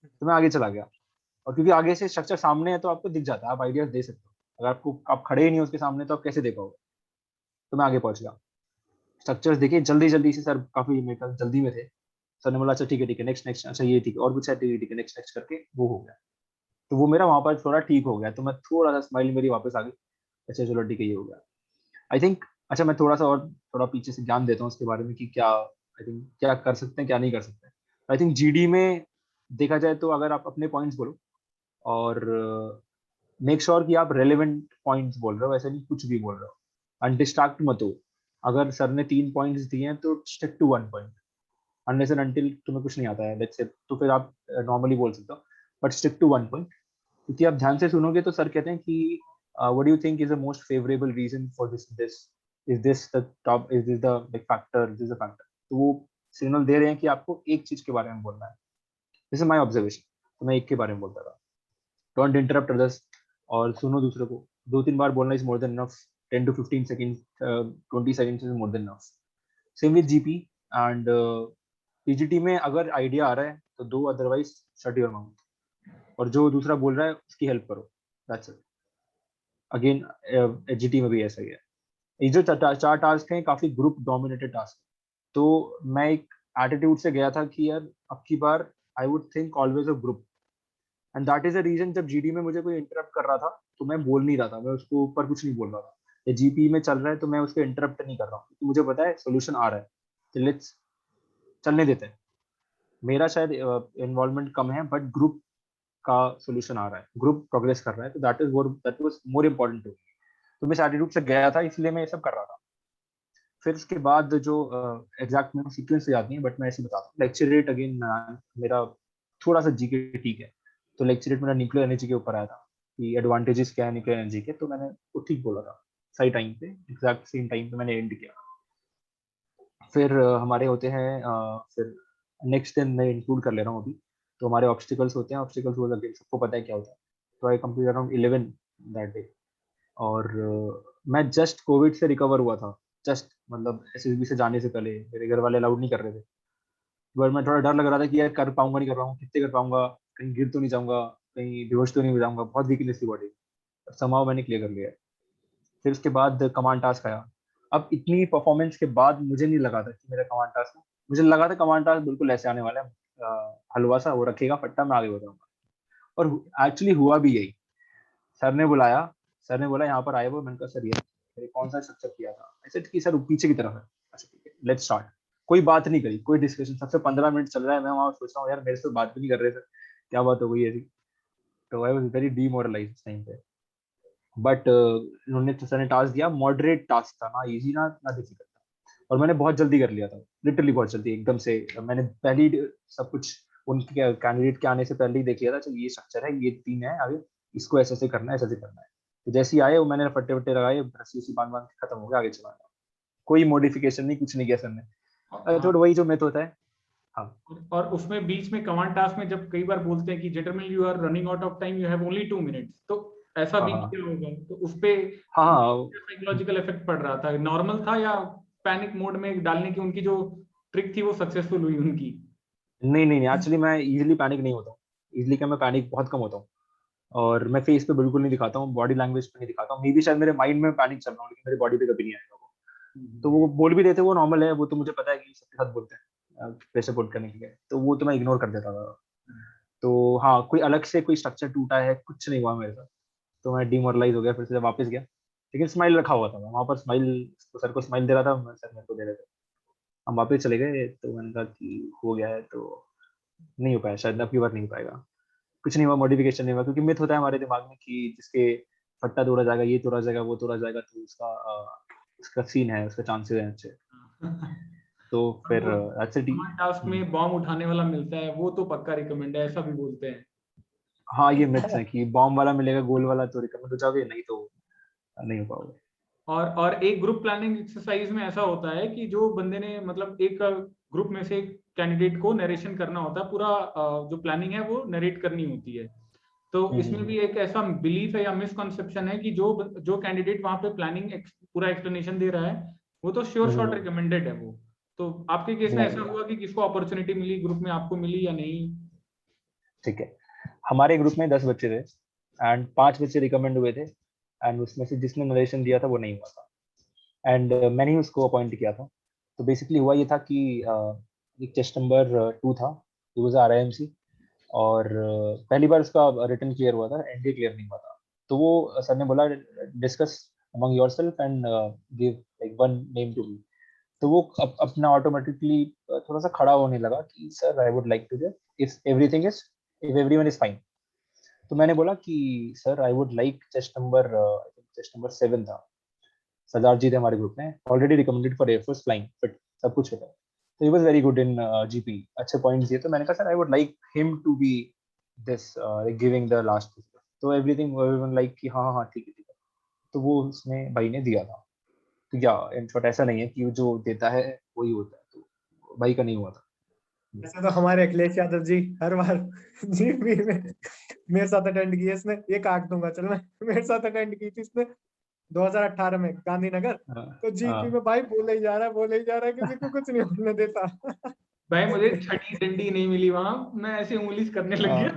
तो मैं आगे चला गया। और क्योंकि आगे से स्ट्रक्चर सामने है तो आपको दिख जाता है, आप आइडियाज दे सकते हो। अगर आपको आप खड़े ही नहीं हो उसके सामने तो आप कैसे दे पाओगे। तो मैं आगे पहुंच गया, स्ट्रक्चर्स देखे जल्दी जल्दी से, सर काफी मेरे ख्याल जल्दी में थे। सर ने बोला अच्छा ठीक है नेक्स्ट नेक्स्ट, अच्छा ये ठीक है, और कुछ है, ठीक है नेक्स्ट नेक्स्ट करके वो हो गया। तो वो मेरा वहां पर थोड़ा ठीक हो गया, तो मैं थोड़ा सा स्माइल मेरी वापस आ गई, अच्छा चलो ठीक है ये हो गया। आई थिंक, अच्छा मैं थोड़ा सा और थोड़ा पीछे से ज्ञान देता हूँ उसके बारे में कि क्या आई थिंक क्या कर सकते हैं क्या नहीं कर सकते। आई थिंक जीडी में देखा जाए तो अगर आप अपने पॉइंट्स बोलो और मेक श्योर कि आप रेलेवेंट पॉइंट्स बोल रहे हो, ऐसे नहीं कुछ भी बोल रहे हो, अनडिस्ट्रैक्ट मत हो। अगर सर ने 3 पॉइंट्स दिए हैं तो stick to 1 point, unless and until तुम्हें कुछ नहीं आता है लेट्स से, तो फिर आप नॉर्मली बोल सकते हो, बट स्टिक टू 1 पॉइंट। क्योंकि आप ध्यान से सुनोगे तो सर कहते हैं कि what do you think is the most favourable reason for this is this the top, is this the factor, is this the factor. तो वो सिग्नल दे रहे हैं कि आपको एक चीज के बारे में बोलना है। दिस इज माय ऑब्जर्वेशन, तो मैं एक के बारे में बोलता था। डोंट इंटरप्ट अदर्स, और सुनो दूसरे को। 2-3 बार बोलना is more than enough, 10 to 15 second, 20 second is more than enough. Same with GP and PGT में अगर आइडिया आ रहा है तो दो, अदरवाइज शट योर माउथ, और जो दूसरा बोल रहा है उसकी हेल्प करो, दैट्स इट। अगेन एचजीटी में भी ऐसा ही है। ये जो चार टास्क हैं काफी ग्रुप डोमिनेटेड टास्क, तो मैं एक एटीट्यूड से गया था कि यार अब की बार I would think always a group, and that is a reason जब जीडी में मुझे कोई इंटरप्ट कर रहा था तो मैं बोल नहीं रहा था, मैं उसको ऊपर कुछ नहीं बोल रहा था। या जीपी में चल रहा है तो मैं उसको इंटरप्ट नहीं कर रहा हूँ, क्योंकि मुझे पता है सोल्यूशन आ रहा है, तो लेट्स चलने देते हैं। मेरा शायद इन्वॉल्वमेंट कम है, बट ग्रुप का सोल्यूशन आ रहा है, ग्रुप प्रोग्रेस कर रहा है, तो that was more important too. तो मैं इस एटीट्यूड से गया था, इसलिए मैं ये सब कर रहा था। फिर उसके बाद जो एग्जैक्ट मेरे सीक्वेंस से याद नहीं है, बट मैं ऐसे बताता हूँ। लेक्चर रेट अगेन मेरा थोड़ा सा जीके ठीक है, तो लेक्चर रेट मेरा न्यूक्लियर एनर्जी के ऊपर आया था कि एडवांटेजेस क्या है न्यूक्लियर एनर्जी के, तो मैंने वो ठीक बोला था, सही टाइम पे, एग्जैक्ट सेम टाइम पे मैंने एंड किया। फिर हमारे होते हैं फिर नेक्स्ट दिन मैं इंक्लूड कर ले रहा हूँ अभी। तो हमारे ऑब्स्टिकल्स होते हैं, ऑब्स्टिकल्स वो अगेन सबको पता है क्या होता है। तो आई कंप्लीट अराउंड 11 दैट डे, और मैं जस्ट कोविड से रिकवर हुआ था, जस्ट मतलब एसएसबी से जाने से पहले। मेरे घर वाले अलाउड नहीं कर रहे थे, बट मैं थोड़ा डर लग रहा था कि यार कर पाऊंगा नहीं कर पाऊंगा, कितने कर पाऊंगा, कहीं गिर तो नहीं जाऊंगा, कहीं बेहोश तो नहीं हो जाऊंगा, बहुत वीकनेस थी बॉडी। समाव मैंने क्लियर कर लिया। फिर उसके बाद कमांड टास्क आया। अब इतनी परफॉर्मेंस के बाद मुझे नहीं लगा था कि मेरा कमांड टास्क, मुझे लगा था कमांड टास्क बिल्कुल ऐसे आने वाला है, हलवा सा वो रखेगा फट्टा, मैं आगे बताऊंगा। और एक्चुअली हुआ भी यही। सर ने बुलाया, सर ने बोला यहाँ पर आए वो, मैंने कहा सर ये मैंने कौन सा स्ट्रक्चर किया था, ऐसे कि सर पीछे की तरफ है। अच्छा ठीक है लेट्स स्टार्ट। कोई बात नहीं करी, कोई डिस्कशन, सबसे 15 मिनट चल रहा है, मैं वहां सोच रहा हूँ यार मेरे से बात भी नहीं कर रहे सर, क्या बात हो गई ऐसी। तो I was very demoralise time पे। बट उन्होंने सर ने टास्क दिया, मॉडरेट टास्क था, ना इजी ना डिफिकल्ट था, और मैंने बहुत जल्दी कर लिया था, लिटरली बहुत जल्दी एकदम से। मैंने पहले ही सब कुछ उनके कैंडिडेट के आने से पहले ही देख लिया था, चलो ये स्ट्रक्चर है, ये 3 है आगे, इसको ऐसे ऐसे करना है, ऐसे ऐसे करना है। तो जैसे ही आए वो मैंने फट्टे वट्टे लगाए, रस्सी उसी बांध बांध के खत्म हो गया, आगे चला गया। कोई मॉडिफिकेशन नहीं, कुछ नहीं किया सर ने, हाँ, थोड़ा वही जो मेथ होता है। हाँ और उसमें बीच में कमांड टास्क में जब कई बार बोलते हैं कि gentleman you are running out of time, you have only 2 minutes, तो ऐसा हाँ भी हाँ किया होगा, तो उस पे हाँ हाँ। साइकोलॉजिकल इफेक्ट पड़ रहा था, नॉर्मल था या पैनिक मोड में डालने की उनकी जो ट्रिक थी वो सक्सेसफुल हुई उनकी? नहीं नहीं नहीं, एक्चुअली मैं इजीली पैनिक नहीं होता हूँ। इजीली क्या, मैं पैनिक बहुत कम होता हूँ, और मैं फेस पे बिल्कुल नहीं दिखाता हूँ, बॉडी लैंग्वेज पे नहीं दिखाता हूँ। मे बी शायद मेरे माइंड में पैनिक चल रहा हूँ, लेकिन मेरे बॉडी पे कभी नहीं आएगा वो। तो वो बोल भी देते, वो नॉर्मल है, वो तो मुझे पता है कि सबके साथ बोलते हैं प्रेशर पुट करने के लिए, तो वो तो मैं इग्नोर कर देता था। तो हाँ, कोई अलग से कोई स्ट्रक्चर टूटा है कुछ नहीं हुआ मेरे साथ, तो मैं डिमोरलाइज हो गया, फिर से वापस गया। लेकिन स्माइल रखा हुआ था मैं वहां पर, स्माइल, तो सर को स्माइल दे रहा था, सर मेरे को दे रहे थे। हम वापस चले गए, तो मैंने कहा कि हो गया है तो नहीं हो पाया, शायद अब की बार नहीं हो पाएगा। कुछ नहीं हुआ, मॉडिफिकेशन नहीं हुआ, क्योंकि मिथ होता है हमारे दिमाग में कि जिसके फट्टा तोड़ा जाएगा, ये तोड़ा जाएगा, वो तोड़ा जाएगा, तो उसका सीन है, उसका चांसेस हैं अच्छे। तो और फिर वो अच्छे डी। कमांड टास्क में बॉम्ब उठाने वाला मिलता है, वो तो पक्का रिकमेंड है, ऐसा भी बोलते हैं। हाँ ये मिथ्स है कि बॉम्ब वाला मिलेगा गोल वाला तो रिकमेंड हो जाओगे, नहीं तो नहीं हो पाओगे। और एक ग्रुप प्लानिंग एक्सरसाइज में ऐसा होता है कि जो बंदे ने मतलब एक ग्रुप में से एक कैंडिडेट को नरेशन करना होता है, पूरा जो प्लानिंग है वो नरेट करनी होती है। तो इसमें भी एक ऐसा बिलीफ है या मिसकॉन्सेप्शन है कि जो कैंडिडेट वहां पे प्लानिंग पूरा एक्सप्लेनेशन दे रहा है वो तो श्योर शॉट रिकमेंडेड है वो। तो आपके केस में ऐसा हुआ कि किसको अपॉर्चुनिटी मिली ग्रुप में, आपको मिली या नहीं? ठीक है, हमारे ग्रुप में 10 बच्चे थे एंड 5 बच्चे रिकमेंड हुए थे एंड उसमें से जिसने नरेशन दिया था वो नहीं हुआ था एंड मैंने ही उसको अपॉइंट किया था। तो बेसिकली हुआ ये था कि एक टेस्ट नंबर 2 था, इट वाज RIMC, और पहली बार उसका रिटन क्लियर हुआ था, एनडीए क्लियर नहीं हुआ था। तो वो सर ने बोला discuss among yourself and give like one name to me. तो वो अपना ऑटोमेटिकली थोड़ा सा खड़ा होने लगा कि sir I would like to just if everyone is fine. तो मैंने बोला कि sir I would like test number 7 था, सरदार जी थे हमारे ग्रुप में, already recommended for Air Force flying, but सब कुछ होता है। तो he was very good in GP, अच्छे पॉइंट्स दिए। तो मैंने कहा sir I would like him to be this giving the last. तो एवरीवन लाइक कि हाँ हाँ ठीक है ठीक है। तो वो उसने भाई ने दिया था। तो या इन शॉर्ट ऐसा नहीं है कि जो देता है वही होता है, तो भाई का नहीं हुआ था। ऐसे तो हमारे अखिलेश यादव जी हर बार जीपी में मेरे साथ अटेंड किए इसने, ये काट दूंगा चल मैं, मेरे साथ अटेंड की थी इसने 2018 में गांधीनगर। तो जीपी में भाई बोले ही जा रहा है, किसी को कुछ नहीं होने देता। भाई मुझे छठी डंडी नहीं मिली वहां, मैं ऐसे उंगली करने लग गया।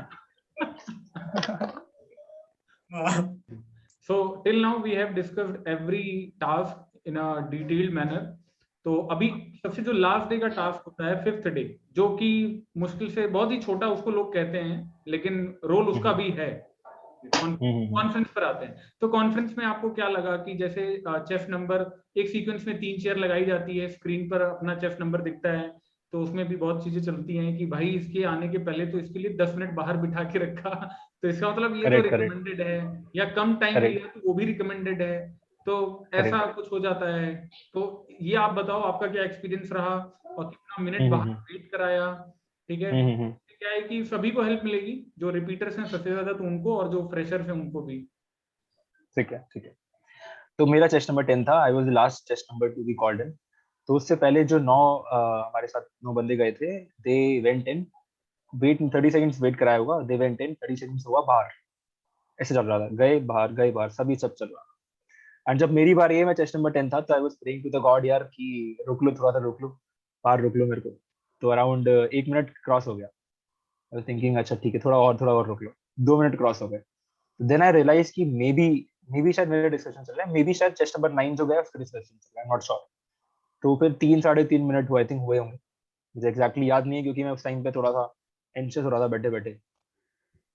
So till now we have discussed every task in a detailed manner. तो अभी सबसे जो लास्ट डे का टास्क होता है 5th डे, जो कि मुश्किल से बहुत ही छोटा उसको लोग कहते हैं, लेकिन रोल उसका भी है। कॉन्फ्रेंस पर आते हैं, तो कॉन्फ्रेंस में आपको क्या लगा कि जैसे चेस नंबर एक सीक्वेंस में 3 चेयर लगाई जाती है, स्क्रीन पर अपना चेस नंबर दिखता है, तो उसमें भी बहुत चीजें चलती हैं कि भाई इसके आने के पहले तो इसके लिए 10 मिनट बाहर बिठा के रखा, तो इसका मतलब ये तो रिकमेंडेड है, या कम टाइम लिया तो वो भी रिकमेंडेड है, तो ऐसा कुछ हो जाता है। तो ये आप बताओ आपका क्या एक्सपीरियंस रहा और कितना मिनट बाहर वेट कराया? ठीक है, क्या है कि सभी को हेल्प मिलेगी, जो रिपीटर्स हैं सबसे ज्यादा तो उनको, और जो फ्रेशर्स हैं उनको भी। ठीक है ठीक है। तो मेरा चेस्ट नंबर 10 था, I was the last chest number to be called in. तो उससे पहले जो 9 हमारे साथ 9 बंदे गए थे, they went in, wait 30 seconds wait कराया होगा, दे वेंट इन 30 सेकंड्स हुआ बाहर, ऐसे चल रहा था, गए बाहर सभी सब चल रहा। एंड जब मेरी बार ये मैं चेस्ट नंबर 10 था, तो I was praying to the god यार कि रोक लो, थोड़ा सा रोक लो, बाहर रोक लो मेरे को। तो अराउंड 1 मिनट क्रॉस हो गया, आई वाज थिंकिंग अच्छा ठीक है, थोड़ा और रोक लो। 2 मिनट क्रॉस हो गए। देन आई रियलाइज कि मे बी शायद मेरा डिस्कशन चल रहा है, मे बी शायद चेस्ट नंबर 9 जो गया उसका डिस्कशन चल रहा है, नॉट श्योर। तो फिर 3 साढ़े 3 मिनट हुए, आई थिंक हुए होंगे, मुझे एग्जैक्टली याद नहीं है क्योंकि मैं उस टाइम पे थोड़ा सा एंशियस हो रहा था बैठे बैठे।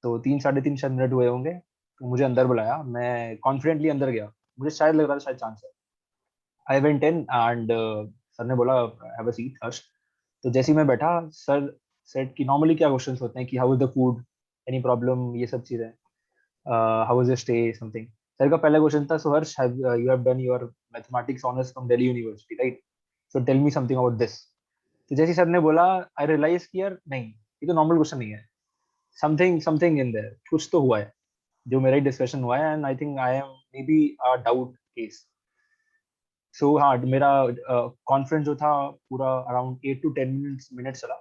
तो 3 साढ़े 3 शायद मिनट हुए होंगे। तो मुझे अंदर बुलाया, मैं कॉन्फिडेंटली अंदर गया, मुझे शायद लग रहा था शायद चांस है। I went in and sir ने बोला हैव अ सीट हर्ष। तो जैसे ही मैं बैठा, सर सेड कि नॉर्मली क्या क्वेश्चंस होते हैं कि how is the food, any problem, ये सब चीजें, how is the stay, something. Sir का पहला क्वेश्चन था, so Harsh you have done your mathematics honours from Delhi university right, so tell me something about this. तो जैसे सर ने बोला, आई रियलाइज कि यार नहीं, ये तो नॉर्मल क्वेश्चन नहीं है, समथिंग समथिंग इन देयर, कुछ तो हुआ है जो मेरा ही डिस्कशन हुआ है, and I think I am maybe a doubt case. So हाँ, मेरा कॉन्फ्रेंस जो था पूरा अराउंड 8 to 10 मिनट्स चला।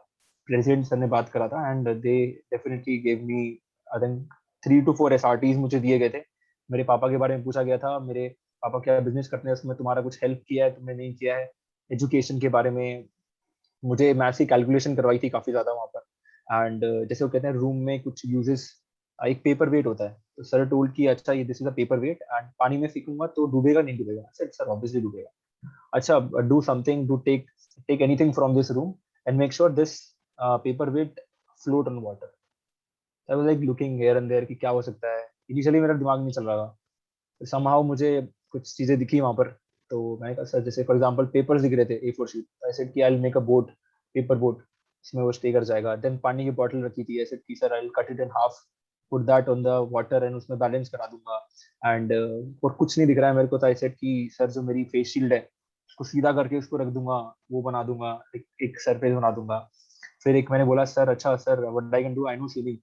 प्रेसिडेंट सर ने बात करा था and they definitely give me I think 3 to 4 SRTs मुझे दिए गए थे। मेरे पापा के बारे में पूछा गया था, मेरे पापा क्या बिजनेस करते हैं, उसमें तुम्हारा कुछ हेल्प किया है, तुमने नहीं किया है, एजुकेशन के बारे में। मुझे मैथ्स की कैलकुलेशन करवाई थी काफी ज्यादा वहाँ पर। एंड जैसे वो कहते हैं रूम में कुछ यूजेस, एक पेपर वेट होता है, तो सर टोल्ड कि अच्छा ये this is a paperweight and पानी में फेंकूंगा तो डूबेगा नहीं डूबेगा, सर ऑब्वियसली डूबेगा। अच्छा, do something, do take anything from this room and make sure this paper weight float on water. I was like looking here and there कि क्या हो सकता है, इनिशियली मेरा दिमाग नहीं चल रहा था। समहाउ मुझे कुछ चीजें दिखी वहां पर। तो मैंने कहा सर, जैसे फॉर एग्जांपल पेपर्स दिख रहे थे A4 शीट, आई सेड कि I will make a boat, paper boat, इसमें वो स्टे कर जाएगा। देन पानी की बॉटल रखी थी, आई सेड कि sir I will cut it in half, put that on the water and उसमें बैलेंस करा दूंगा। एंड और कुछ नहीं दिख रहा है मेरे को, तो आई सेड कि सर जो मेरी फेस शील्ड है उसको सीधा करके उसको रख दूंगा, वो बना दूंगा, एक सरफेस बना दूंगा। फिर एक मैंने बोला सर अच्छा sir what I can do, I know swimming,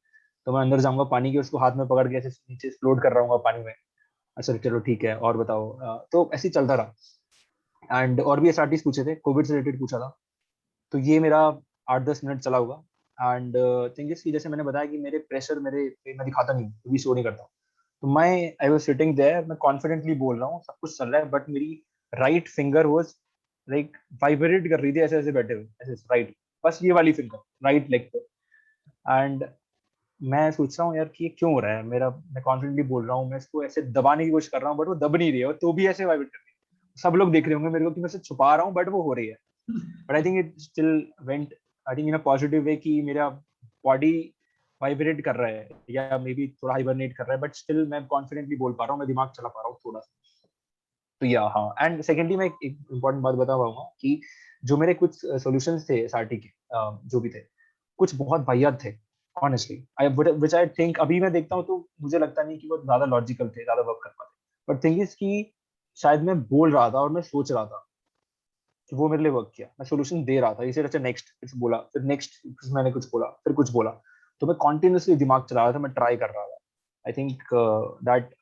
तो मैं अंदर जाऊंगा पानी के, उसको हाथ में पकड़ के ऐसे नीचे फ्लोट कर रहा हूँ पानी में। अच्छा चलो ठीक है, और बताओ। तो ऐसे ही चलता रहा। एंड और भी SRTs पूछे थे, कोविड से रिलेटेड पूछा था। तो ये मेरा 8-10 मिनट चला होगा। एंड थिंग इज कि जैसे मैंने बताया कि मेरे प्रेशर मैं दिखाता नहीं, कभी शो नहीं करता हूँ। तो मैं आई वाज सिटिंग देयर, मैं कॉन्फिडेंटली बोल रहा हूँ, सब कुछ चल रहा है, बट मेरी right finger was like vibrate कर रही थी, ऐसे ऐसे बैठे हुए, ऐसे राइट, बस ये वाली फिंगर राइट लेग पे। एंड मैं सोच रहा हूँ यार कि ये क्यों हो रहा है, मैं कॉन्फिडेंटली बोल रहा हूँ, मैं इसको ऐसे दबाने की कोशिश कर रहा हूँ, बट वो दब नहीं रही है, और तो भी ऐसे वाइब्रेट कर रही है। सब लोग देख रहे होंगे मेरे को कि मैं इसे छुपा रहा हूँ, बट वो हो रही है। But I think it still went, I think in a positive way, कि मेरा बॉडी वाइब्रेट कर रहा है या मे बी थोड़ा हाइबरनेट कर रहा है, बट स्टिल मैं कॉन्फिडेंटली बोल पा रहा हूँ, मैं दिमाग चला पा रहा हूँ थोड़ा सा। तो या हाँ, एंड सेकेंडली मैं एक इम्पॉर्टेंट बात बता पाऊंगा कि जो मेरे कुछ सॉल्यूशंस थे एसआरटी के, जो भी थे, कुछ बहुत वाहियात थे honestly, I which I think अभी मैं देखता हूँ तो मुझे लगता नहीं कि वो ज्यादा लॉजिकल थे, ज्यादा वर्क कर पाते। बट थिंग इज कि शायद मैं बोल रहा था और मैं सोच रहा था कि वो मेरे लिए वर्क किया, मैं सोल्यूशन दे रहा था, इसे अच्छा नेक्स्ट, फिर बोला, फिर नेक्स्ट, फिर मैंने कुछ बोला, फिर कुछ बोला, तो मैं कॉन्टिन्यूसली दिमाग चला रहा था, मैं ट्राई कर रहा था। आई थिंक दैट,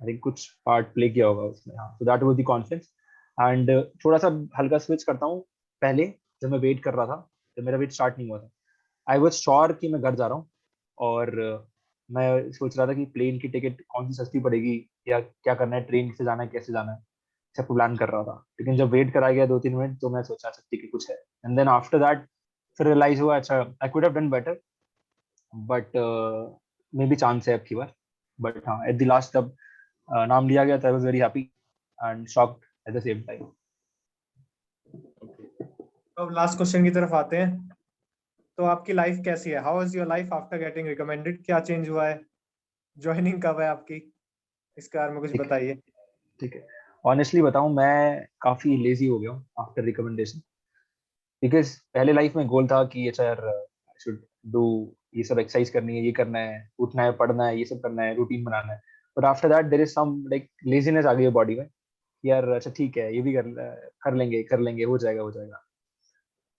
आई थिंक कुछ पार्ट प्ले किया होगा उसमें, हाँ। So that was the confidence. And थोड़ा सा हल्का स्विच करता हूँ, पहले जब मैं वेट कर रहा था, जब मेरा वेट स्टार्ट नहीं हुआ था, आई वाज श्योर कि मैं घर जा रहा हूँ, और मैं सोच रहा था कि प्लेन की टिकट कौन सी सस्ती पड़ेगी, या क्या करना है, ट्रेन से जाना है, कैसे जाना है, सब प्लान कर रहा था। लेकिन जब वेट करा गया 2-3 मिनट, तो मैं सोचा अच्छा ठीक है, कुछ है। एंड देन आफ्टर दैट फिर रियलाइज हुआ, अच्छा I could have done better, but may be chance है अब की बार। बट हाँ, एट द लास्ट जब नाम लिया गया, I was very happy and shocked at the same time. तो अब लास्ट क्वेश्चन की तरफ आते हैं। तो आपकी लाइफ कैसी है? How is your life after getting recommended? क्या चेंज हुआ है? ज्वाइनिंग कब है आपकी? इसके बारे में कुछ ठीक बताइए। ठीक है, ऑनेस्टली बताऊं, मैं काफी लेजी हो गया हूँ आफ्टर रिकमेंडेशन। बिकॉज पहले लाइफ में गोल था कि अच्छा यार, आई शुड डू, ये सब एक्सरसाइज करनी है, ये करना है, उठना है, पढ़ना है, ये सब करना है, रूटीन बनाना है। But after that there is some like laziness आ गई है बॉडी में, कि यार अच्छा ठीक है, ये भी कर लेंगे, हो जाएगा, हो जाएगा।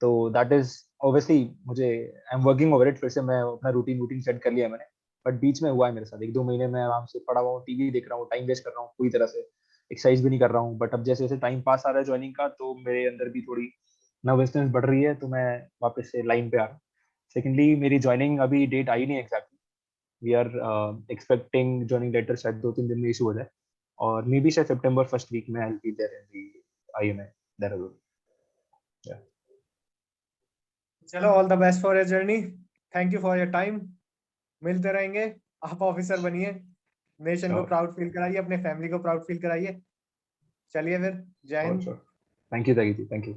तो दैट इज ऑब्वियसली, मुझे आई एम वर्किंग ओवर इट, फिर से मैं अपना रूटीन रूटीन सेट कर लिया मैंने। बट बीच में हुआ है मेरे साथ 1-2 महीने में आराम से पड़ा हुआ हूँ, टीवी देख रहा हूँ, टाइम वेस्ट कर रहा हूँ पूरी तरह से, एक्सरसाइज भी नहीं कर रहा हूँ। बट अब जैसे जैसे टाइम पास आ रहा है ज्वाइनिंग का, तो मेरे अंदर भी थोड़ी नर्वसनेस बढ़ रही है, तो मैं वापस से लाइन पे आ रहा हूँ। सेकेंडली, मेरी ज्वाइनिंग अभी डेट आई नहीं exactly, we are expecting joining letter शायद 2-3 दिन में इशू हो जाए, और मे बी शायद सितंबर फर्स्ट वीक में I will be there in the IMA Dehradun. चलो, all the best for your journey. Thank you for your time. मिलते रहेंगे। आप ऑफिसर बनिए, नेशन को श्योर प्राउड फील कराइए, अपने फैमिली को प्राउड फील कराइए। चलिए फिर, जय sure Hind. Sure, thank you, thank you.